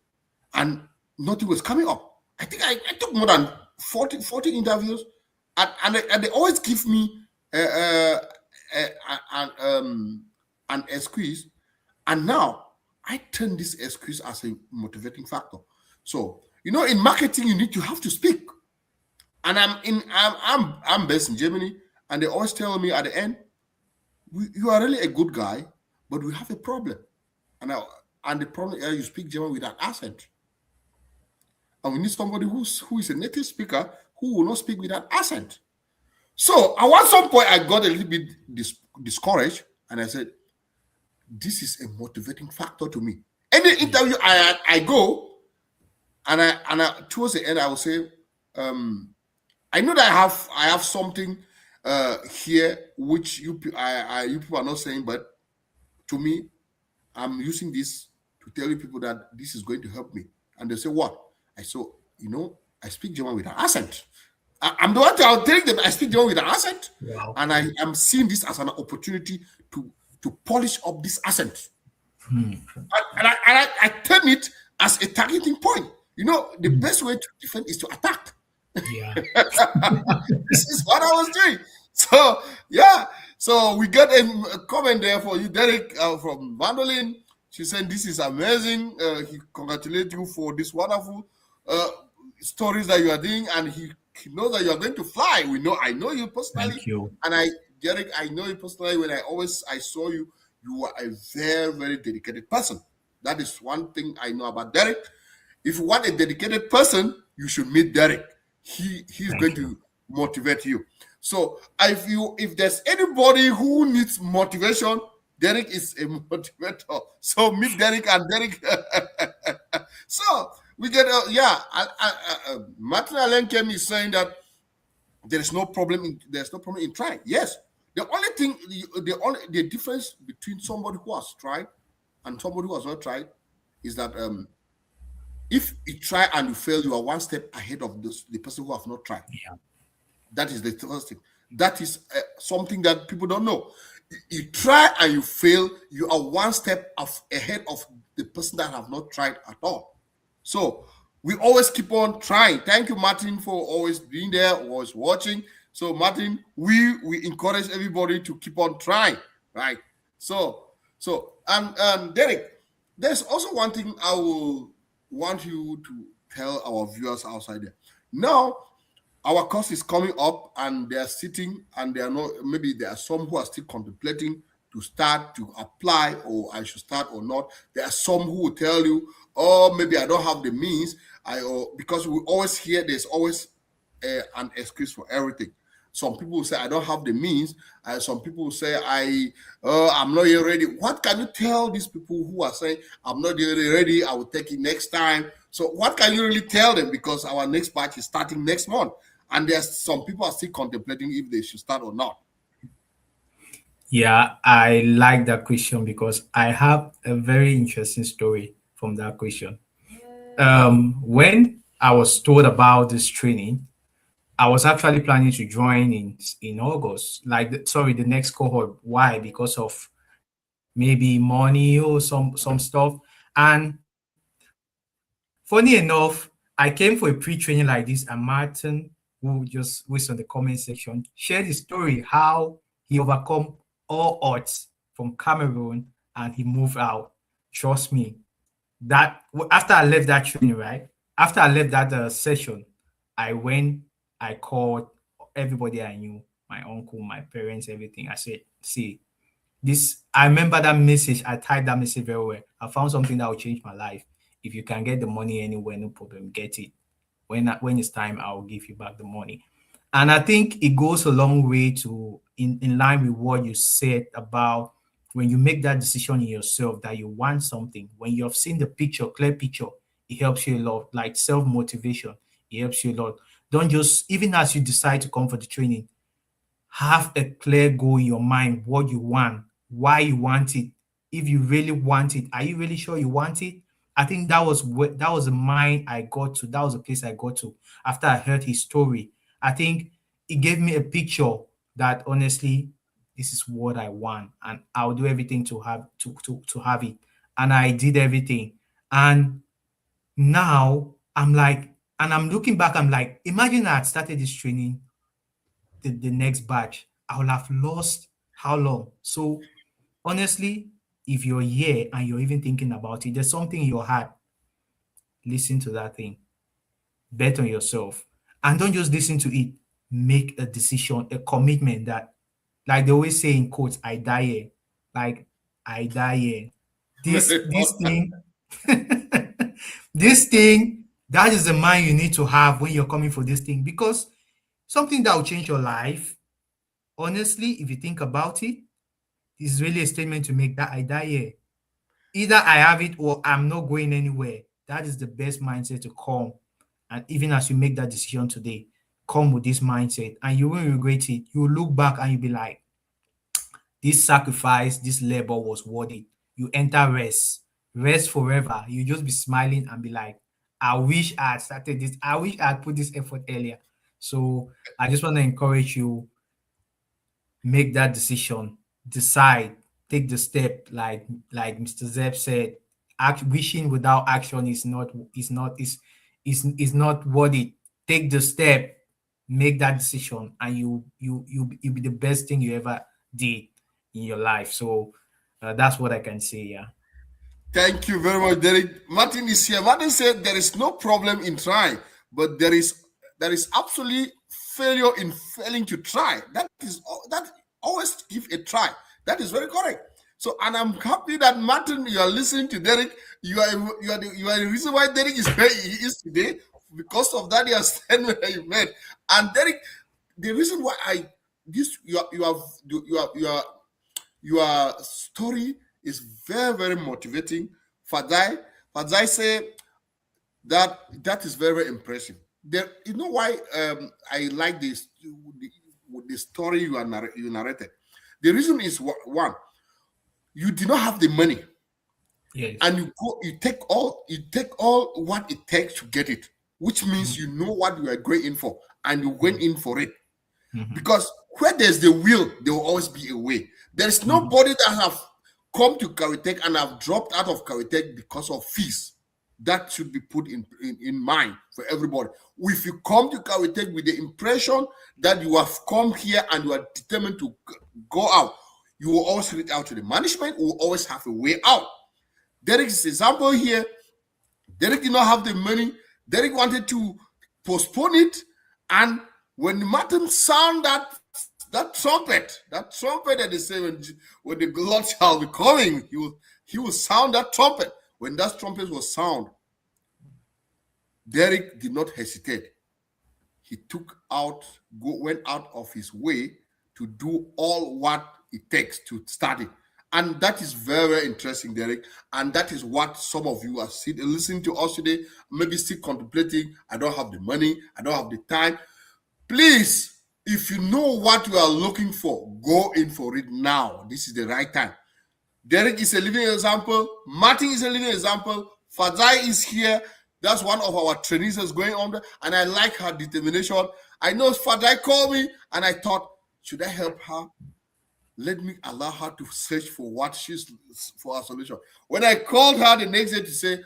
and nothing was coming up. I think I took more than 40 interviews, and they always give me an excuse, and now I turn this excuse as a motivating factor. So in marketing, you have to speak, and I'm based in Germany, and they always tell me at the end, "You are really a good guy, but we have a problem, and the problem is you speak German with an accent, and we need somebody who is a native speaker who will not speak with an accent." So at some point, I got a little bit discouraged, and I said, "This is a motivating factor to me." Any interview I go, and I towards the end, I will say, I know that I have something here which you people are not saying, but to me, I'm using this to tell you people that this is going to help me. And they say, "What?" I say, I speak German with an accent. I'm the one I'll tell them I speak German with an accent. Wow. And I am seeing this as an opportunity to polish up this accent. And I turn it as a targeting point. The best way to defend is to attack. Yeah. This is what I was doing. So, yeah. So we got a comment there for you, Derrick, from Vandolin. She said, "This is amazing. He congratulates you for this wonderful stories that you are doing, and he knows that you are going to fly. I know you personally." Thank you. And Derrick, I know you personally. When I saw you, you are a very, very dedicated person. That is one thing I know about Derrick. If you want a dedicated person, you should meet Derrick. He's going to motivate you. So if there's anybody who needs motivation, Derrick is a motivator. So meet Derrick, and Derrick. So we get Martin Allen came is saying that there's no problem in trying. Yes, The only thing, the difference between somebody who has tried and somebody who has not tried is that if you try and you fail, you are one step ahead of the person who have not tried. Yeah. That is the first thing. That is something that people don't know. You try and you fail, you are one step ahead of the person that have not tried at all. So we always keep on trying. Thank you, Martin, for always being there, always watching. So Martin, we encourage everybody to keep on trying, right? So Derek, there's also one thing I will want you to tell our viewers outside there. Now, our course is coming up and they are sitting and they are not, maybe there are some who are still contemplating to start to apply, or I should start or not. There are some who will tell you, oh, maybe I don't have the means. Because we always hear there's always an excuse for everything. Some people will say I don't have the means. Some people will say I'm not yet ready. What can you tell these people who are saying I'm not yet ready? I will take it next time. So what can you really tell them? Because our next batch is starting next month, and there's some people are still contemplating if they should start or not. Yeah, I like that question because I have a very interesting story from that question. When I was told about this training, I was actually planning to join in August, like sorry, the next cohort. Why? Because of maybe money or some stuff. And funny enough, I came for a pre-training like this, and Martin, who just was on the comment section, shared his story how he overcome all odds from Cameroon and he moved out. Trust me, that after I left that training, right? After I left that session, I went, I called everybody I knew, my uncle, my parents, everything. I said, see, this, I remember that message. I typed that message very well. I found something that will change my life. If you can get the money anywhere, no problem, get it. When it's time, I will give you back the money. And I think it goes a long way to in line with what you said about when you make that decision in yourself that you want something, when you have seen the picture, clear picture, it helps you a lot. Like self-motivation, it helps you a lot. Don't just, even as you decide to come for the training, have a clear goal in your mind, what you want, why you want it. If you really want it, are you really sure you want it? I think that was the mind I got to. That was the place I got to after I heard his story. I think it gave me a picture that honestly, this is what I want, and I'll do everything to have it. And I did everything. And now I'm like, and I'm looking back, I'm like, imagine I had started this training the next batch, I will have lost how long? So honestly, if you're here and you're even thinking about it, there's something in your heart. Listen to that thing. Bet on yourself. And don't just listen to it. Make a decision, a commitment that, like they always say in quotes, I die here. Like, I die here. This thing, this thing, that is the mind you need to have when you're coming for this thing, because something that will change your life, honestly, if you think about it, it's really a statement to make that I die here. Either I have it or I'm not going anywhere. That is the best mindset to come. And even as you make that decision today, come with this mindset and you won't regret it. You will look back and you'll be like, this sacrifice, this labor was worth it. You enter rest, rest forever. You just be smiling and be like, I wish I had started this. I wish I had put this effort earlier. So I just want to encourage you, make that decision, decide, take the step, like Mr. Zeb said. Wishing without action is not worth it. Take the step, make that decision, and you be the best thing you ever did in your life. So that's what I can say. Yeah. Thank you very much, Derek. Martin is here. Martin said there is no problem in trying, but there is absolutely failure in failing to try. That always give a try. That is very correct. So, and I'm happy that Martin, you are listening to Derek. You are the reason why Derek is where he is today. Because of that, you are standing where you met. And Derek, the reason why I this your story is very, very motivating. Fadai say that is very, very impressive. There, you know why I like this the story you narrated. The reason is one, you do not have the money, Yes. and you take all what it takes to get it, which means you know what you are going in for, and you went in for it. Mm-hmm. Because where there's the will, there will always be a way. There is Mm-hmm. nobody that have come to Caritek and have dropped out of Caritek because of fees. That should be put in mind for everybody. If you come to Caritek with the impression that you have come here and you are determined to go out, you will always reach out to the management. You will always have a way out. Derrick's example here, Derrick did not have the money. Derrick wanted to postpone it, and when Martin sound that trumpet that they say when the Lord shall be coming, he will sound that trumpet. When that trumpet was sound, Derrick did not hesitate. He went out of his way to do all what it takes to start it. And that is very, very interesting, Derrick. And that is what some of you are listening to us today, maybe still contemplating. I don't have the money, I don't have the time. Please, if you know what you are looking for, go in for it now. This is the right time. Derrick is a living example. Martin is a living example. Fadzai is here. That's one of our trainees that's going on there, and I like her determination. I know Fadzai called me, and I thought, should I help her? Let me allow her to search for for a solution. When I called her the next day to say,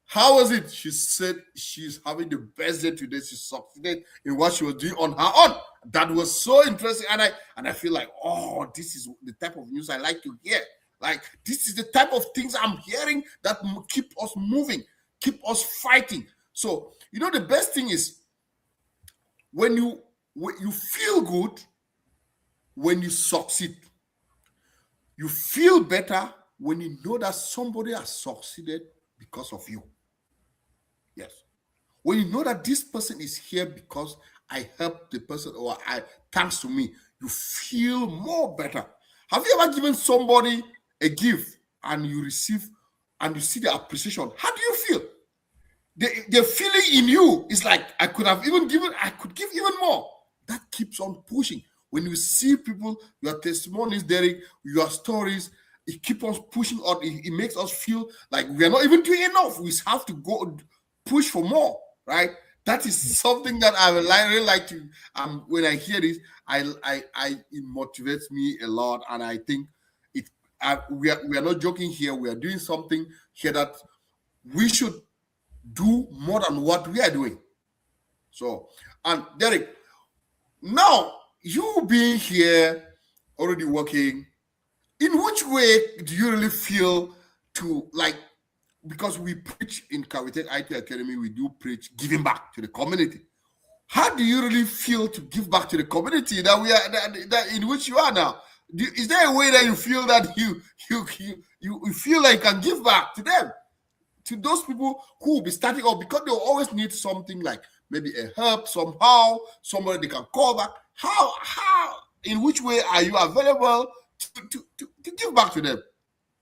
how was it? She said she's having the best day today. She succeeded in what she was doing on her own. That was so interesting. And I feel like, oh, this is the type of news I like to hear. Like, this is the type of things I'm hearing that keep us moving, keep us fighting. So, the best thing is when you feel good, when you succeed. You feel better when you know that somebody has succeeded because of you. Yes. When you know that this person is here because I helped the person, or thanks to me, you feel more better. Have you ever given somebody a gift and you receive and you see the appreciation? How do you feel? The feeling in you is like, I could give even more. That keeps on pushing. When you see people, your testimonies, Derrick, your stories, it keeps us pushing on. It makes us feel like we are not even doing enough. We have to go push for more, right? That is something that I would really like to. When I hear this, it motivates me a lot, and I think we are not joking here. We are doing something here that we should do more than what we are doing. So, and Derrick, now you being here, already working, in which way do you really feel to, like, because we preach in Caritek IT Academy, we do preach giving back to the community. How do you really feel to give back to the community that in which you are now? Is there a way that you feel that you feel like you can give back to them? To those people who will be starting up, because they'll always need something like maybe a help somehow, somebody they can call back. How in which way are you available to give back to them?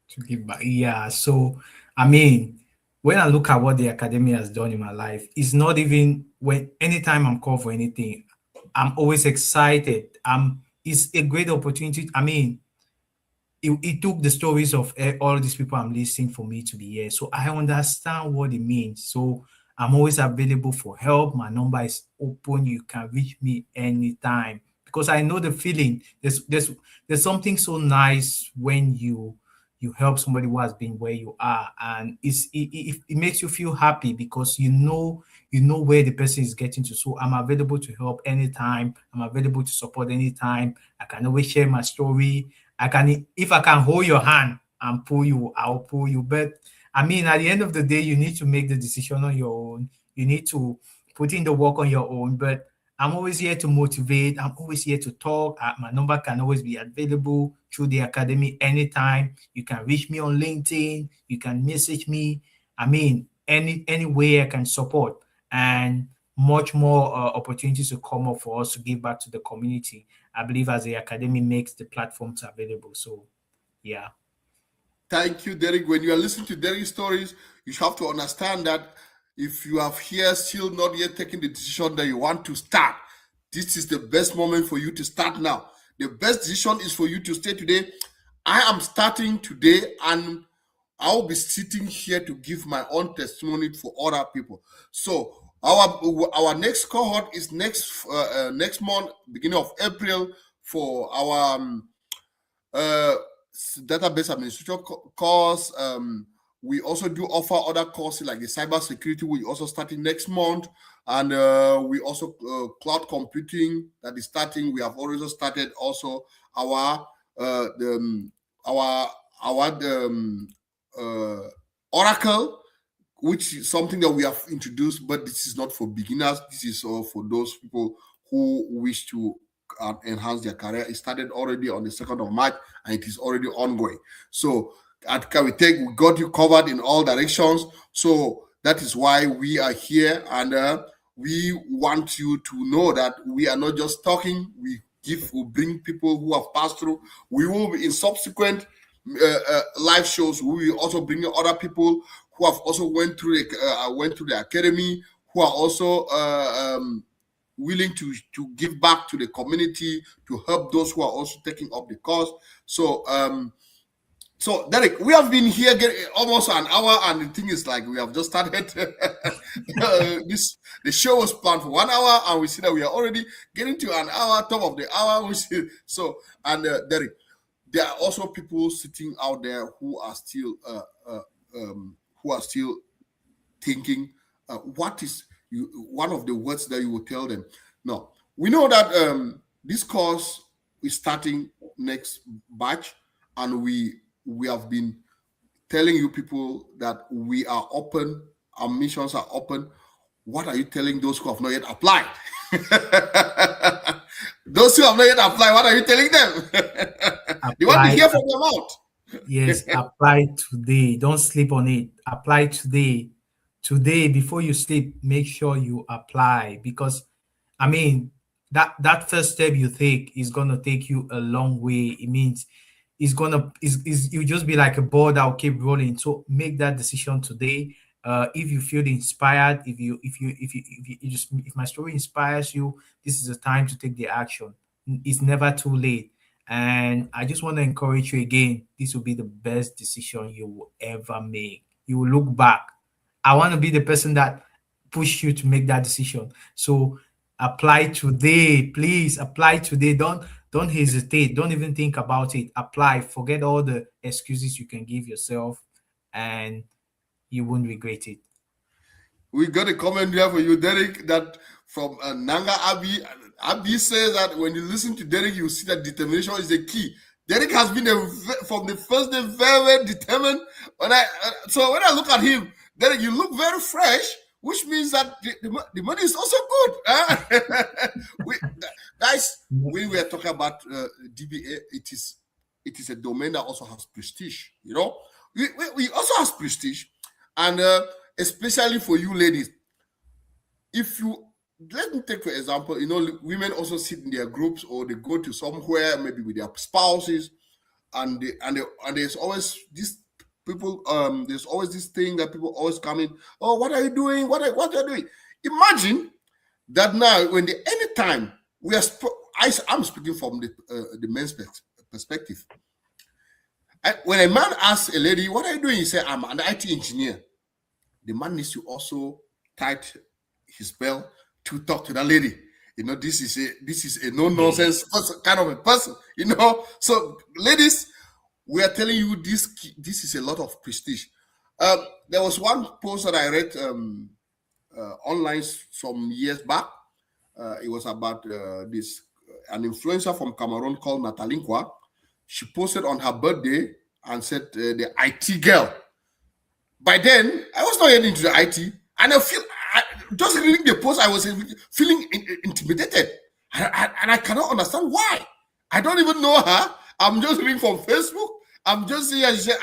To give back. Yeah. So, I mean, when I look at what the academy has done in my life, it's not even anytime I'm called for anything, I'm always excited. It's a great opportunity. I mean, it took the stories of all these people I'm listening for me to be here. So I understand what it means. So I'm always available for help. My number is open. You can reach me anytime because I know the feeling. There's something so nice when you help somebody who has been where you are, and it makes you feel happy because you know where the person is getting to. So I'm available to help anytime. I'm available to support anytime. I can always share my story. If I can hold your hand and pull you, I'll pull you. But I mean, at the end of the day, you need to make the decision on your own. You need to put in the work on your own. But I'm always here to motivate. I'm always here to talk. My number can always be available through the academy anytime. You can reach me on LinkedIn. You can message me. I mean, any way I can support, and much more opportunities to come up for us to give back to the community. I believe as the academy makes the platforms available. So, yeah. Thank you, Derrick. When you are listening to Derrick's stories, you have to understand that if you have here still not yet taken the decision that you want to start, this is the best moment for you to start now. the best decision is for you to stay today. I am starting today, and I'll be sitting here to give my own testimony for other people. So our next cohort is next month, beginning of April, for our database administration course. We also do offer other courses like the cyber security. We also starting next month, and we also cloud computing that is starting. We have already started also our Oracle, which is something that we have introduced, but this is not for beginners. This is for those people who wish to enhance their career. It started already on the 2nd of March, and it is already ongoing. So at we got you covered in all directions. So that is why we are here, and we want you to know that we are not just talking. We bring people who have passed through. We will be in subsequent live shows. We will also bring other people who have also went through the academy, who are also willing to give back to the community, to help those who are also taking up the course. So Derrick, we have been here almost an hour, and the thing is, like, we have just started. The show was planned for 1 hour, and we see that we are already getting to an hour, top of the hour. Derrick, there are also people sitting out there who are still thinking, what is one of the words that you will tell them? No, we know that this course is starting next batch, and we have been telling you people that we are open, our missions are open. What are you telling those who have not yet applied? Those who have not yet applied, what are you telling them? They want to hear from your mouth. Yes, apply today. Don't sleep on it. Apply today. Today, before you sleep, make sure you apply, because I mean that first step you take is gonna take you a long way. It means you just be like a ball that will keep rolling. So make that decision today. If you feel inspired, if my story inspires you, this is the time to take the action. It's never too late. And I just want to encourage you again. This will be the best decision you will ever make. You will look back. I want to be the person that push you to make that decision. So apply today, please. Apply today. Don't hesitate. Don't even think about it. Apply. Forget all the excuses you can give yourself, and you won't regret it. We got a comment here for you, Derrick, that from Nanga Abi. Abi says that when you listen to Derrick, you see that determination is the key. Derrick has been from the first day very, very determined. When I look at him, Derrick, you look very fresh, which means that the money is also good. Guys, when we are talking about DBA, it is a domain that also has prestige. You know, we also has prestige, and especially for you ladies. If you let me take for example, women also sit in their groups, or they go to somewhere maybe with their spouses, and there's always this people. There's always this thing that people always come in. Oh, what are you doing? What are you doing? Imagine that now, anytime we are. I'm speaking from the men's perspective. When a man asks a lady, "What are you doing?" He say, "I'm an IT engineer." The man needs to also tight his belt to talk to that lady. This is a no-nonsense kind of a person. So ladies, we are telling you this is a lot of prestige. There was one post that I read online some years back. It was about an influencer from Cameroon called Natalinkwa. She posted on her birthday and said, the IT girl. By then, I was not yet into the IT, and just reading the post, I was feeling intimidated, and I cannot understand why. I don't even know her. I'm just reading from Facebook. I'm just seeing her. She said,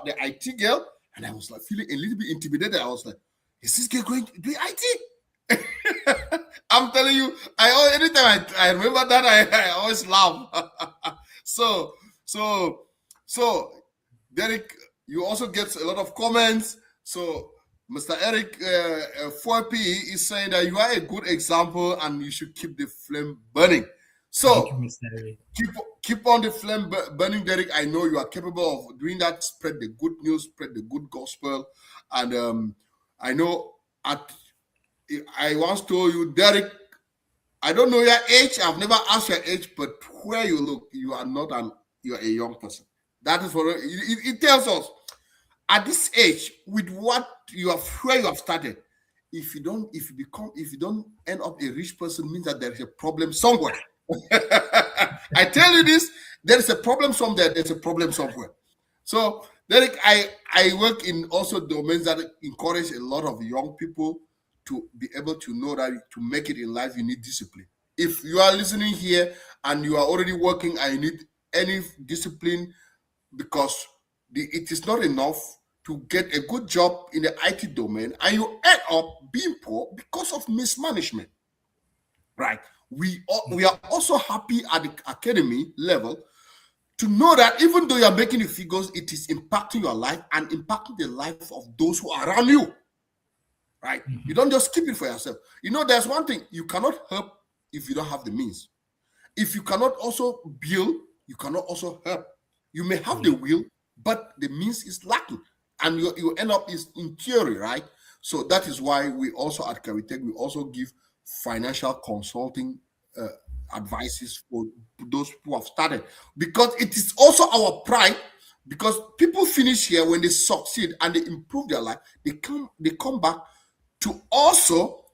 the IT girl, and I was like feeling a little bit intimidated. I was like, is this girl going to do IT? I'm telling you, anytime I remember that, I always laugh. So, Derrick, you also get a lot of comments. So, Mr. Eric 4P is saying that you are a good example and you should keep the flame burning. Thank you, So Mr. Derrick. keep on the flame burning, Derrick. I know you are capable of doing that. Spread the good news, spread the good gospel, and I know at I once told you, Derrick. I don't know your age. I've never asked your age, but where you look, you are not you are a young person. That is what it tells us. At this age, with what you have, where you have started, if you don't end up a rich person, means that there is a problem somewhere. I tell you this, there is a problem somewhere. There's a problem somewhere. So, Derrick, I work in also domains that encourage a lot of young people to be able to know that to make it in life, you need discipline. If you are listening here and you are already working and you need any discipline, because it is not enough to get a good job in the IT domain and you end up being poor because of mismanagement, right? We are also happy at the academy level to know that even though you're making the figures, it is impacting your life and impacting the life of those who are around you, right? You don't just keep it for yourself. You know, there's one thing: you cannot help if you don't have the means. If you cannot also build, you cannot also help. You may have the Yeah. will, but the means is lacking, and you end up is in theory, right? So that is why we also at Caritech we also give financial consulting uh, advices for those who have started, because it is also our pride. Because people finish here when they succeed and they improve their life, they come back to also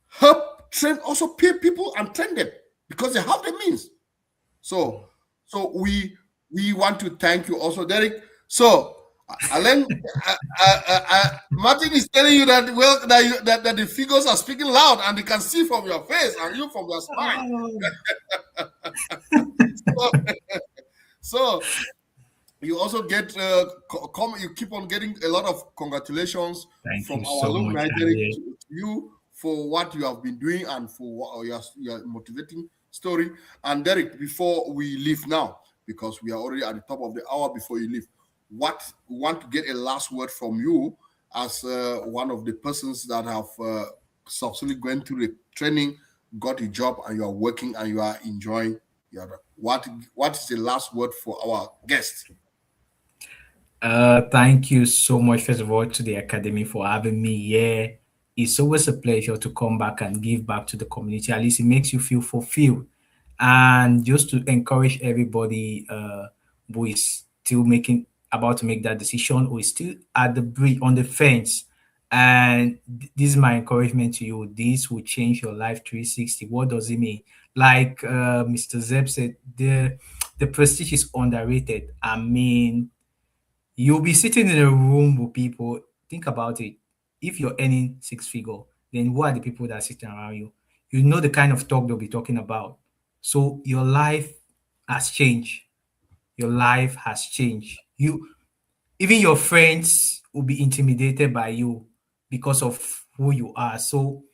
help train, also pay people and train them because they have the means. So, so we want to thank you also, Derrick. So, Alan, Martin is telling you that well that the figures are speaking loud and they can see from your face and you from your smile. Oh, So, so you also get you keep on getting a lot of congratulations thank from you our so much, alumni, Derrick, Harriet. to you for what you have been doing and for your motivating story. And Derrick, before we leave now, because we are already at the top of the hour, before you leave, what we want to get a last word from you as one of the persons that have successfully gone through the training, got a job, and you are working and you are enjoying your what is the last word for our guests? Thank you so much, first of all, to the Academy for having me here. It's always a pleasure to come back and give back to the community. At least it makes you feel fulfilled. And just to encourage everybody who is still making about to make that decision or is still at the bridge on the fence. And this is my encouragement to you. This will change your life 360. What does it mean? Like Mr. Zeb said, the prestige is underrated. I mean, you'll be sitting in a room with people. Think about it. If you're earning six figure, then who are the people that are sitting around you? You know the kind of talk they'll be talking about. So your life has changed. Your life has changed. You even your friends will be intimidated by you because of who you are. So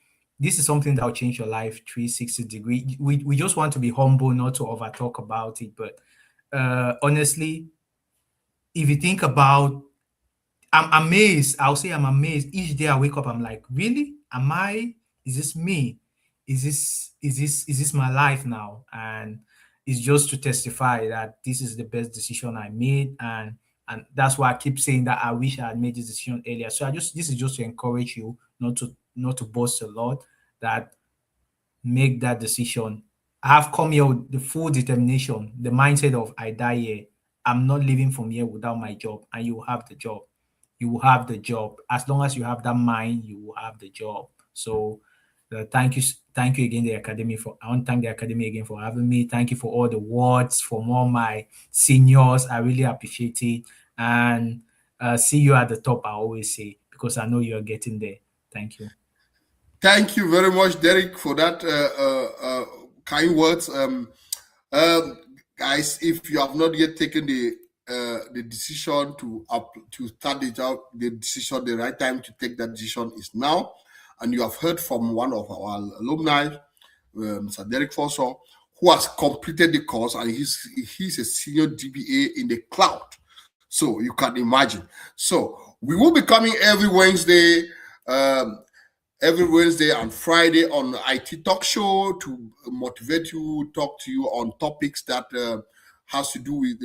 this is something that will change your life 360 degree. We just want to be humble, not to over talk about it. But honestly, if you think about I'm amazed. I'll say I'm amazed. Each day I wake up, I'm like, really? Am I? Is this me? Is this my life now? And it's just to testify that this is the best decision I made. And that's why I keep saying that I wish I had made this decision earlier. So I just this is just to encourage you not to boast a lot, that make that decision. I have come here with the full determination, the mindset of I die here. I'm not leaving from here without my job, and you will have the job. You will have the job. As long as you have that mind, you will have the job. So thank you again, the Academy for I want to thank the Academy again for having me. Thank you for all the words from all my seniors. I really appreciate it. And see you at the top, I always say, because I know you're getting there. Thank you. Thank you very much, Derrick, for that kind words. Guys, if you have not yet taken the decision to start the job, the decision, the right time to take that decision is now. And you have heard from one of our alumni, Mr. Derrick Fosso, who has completed the course, and he's a senior DBA in the cloud. So you can imagine. So we will be coming every Wednesday. every Wednesday and Friday on IT Talk Show to motivate you, talk to you on topics that has to do with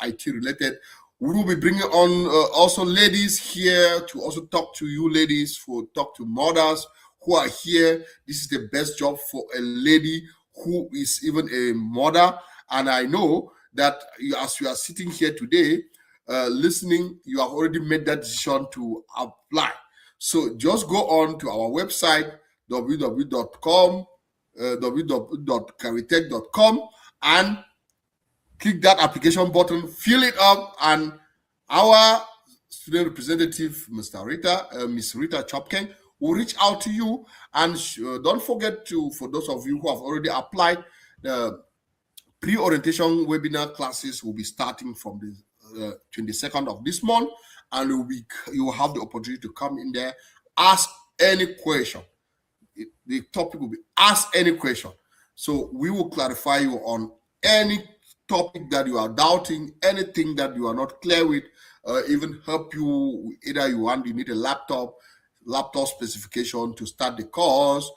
IT related. We will be bringing on also ladies here to also talk to you ladies, for talk to mothers who are here. This is the best job for a lady who is even a mother. And I know that as you are sitting here today, listening, you have already made that decision to apply. So just go on to our website, www.com, www.caritech.com, and click that application button, fill it up, and our student representative, Miss Rita Chopken, will reach out to you. And don't forget to, for those of you who have already applied, the pre-orientation webinar classes will be starting from the 22nd of this month, and you will have the opportunity to come in there, ask any question. The topic will be ask any question. So we will clarify you on any topic that you are doubting, anything that you are not clear with, even help you. Either you need a laptop specification to start the course,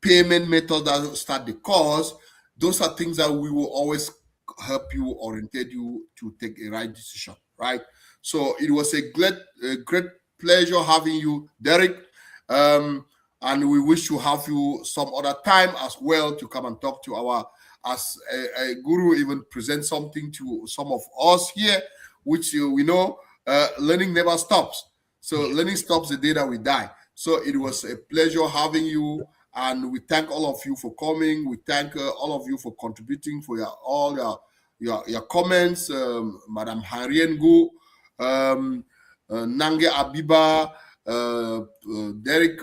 payment method that start the course. Those are things that we will always help you, orientate you to take a right decision, right? So it was a great pleasure having you, Derrick. And we wish to have you some other time as well to come and talk to our, as a guru, even present something to some of us here, which we know learning never stops. So learning stops the day that we die. So it was a pleasure having you, and we thank all of you for coming. We thank all of you for contributing, for all your comments, Madam Hariengu, Nange Abiba, Derrick,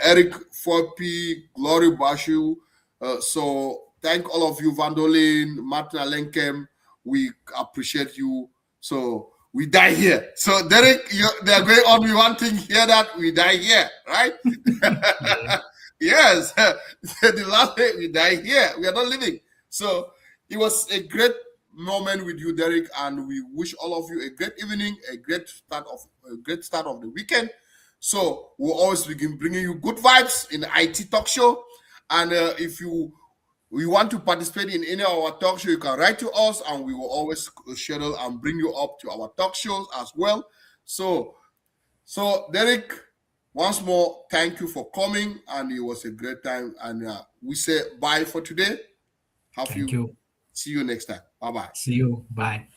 Eric Forpi, Glory Bashu. So thank all of you, Vandolin, Martin Alenkem. We appreciate you. So we die here. So Derrick, they're going on with one thing here, that we die here, right? Yes. The last day we die here. We are not living. So it was a great moment with you, Derrick, and we wish all of you a great evening, a great start of the weekend. So we'll always begin bringing you good vibes in the IT Talk Show. And if you want to participate in any of our talk show, you can write to us, and we will always schedule and bring you up to our talk shows as well. So Derrick, once more, thank you for coming, and it was a great time. And we say bye for today. Thank you. See you next time. Bye-bye. See you. Bye.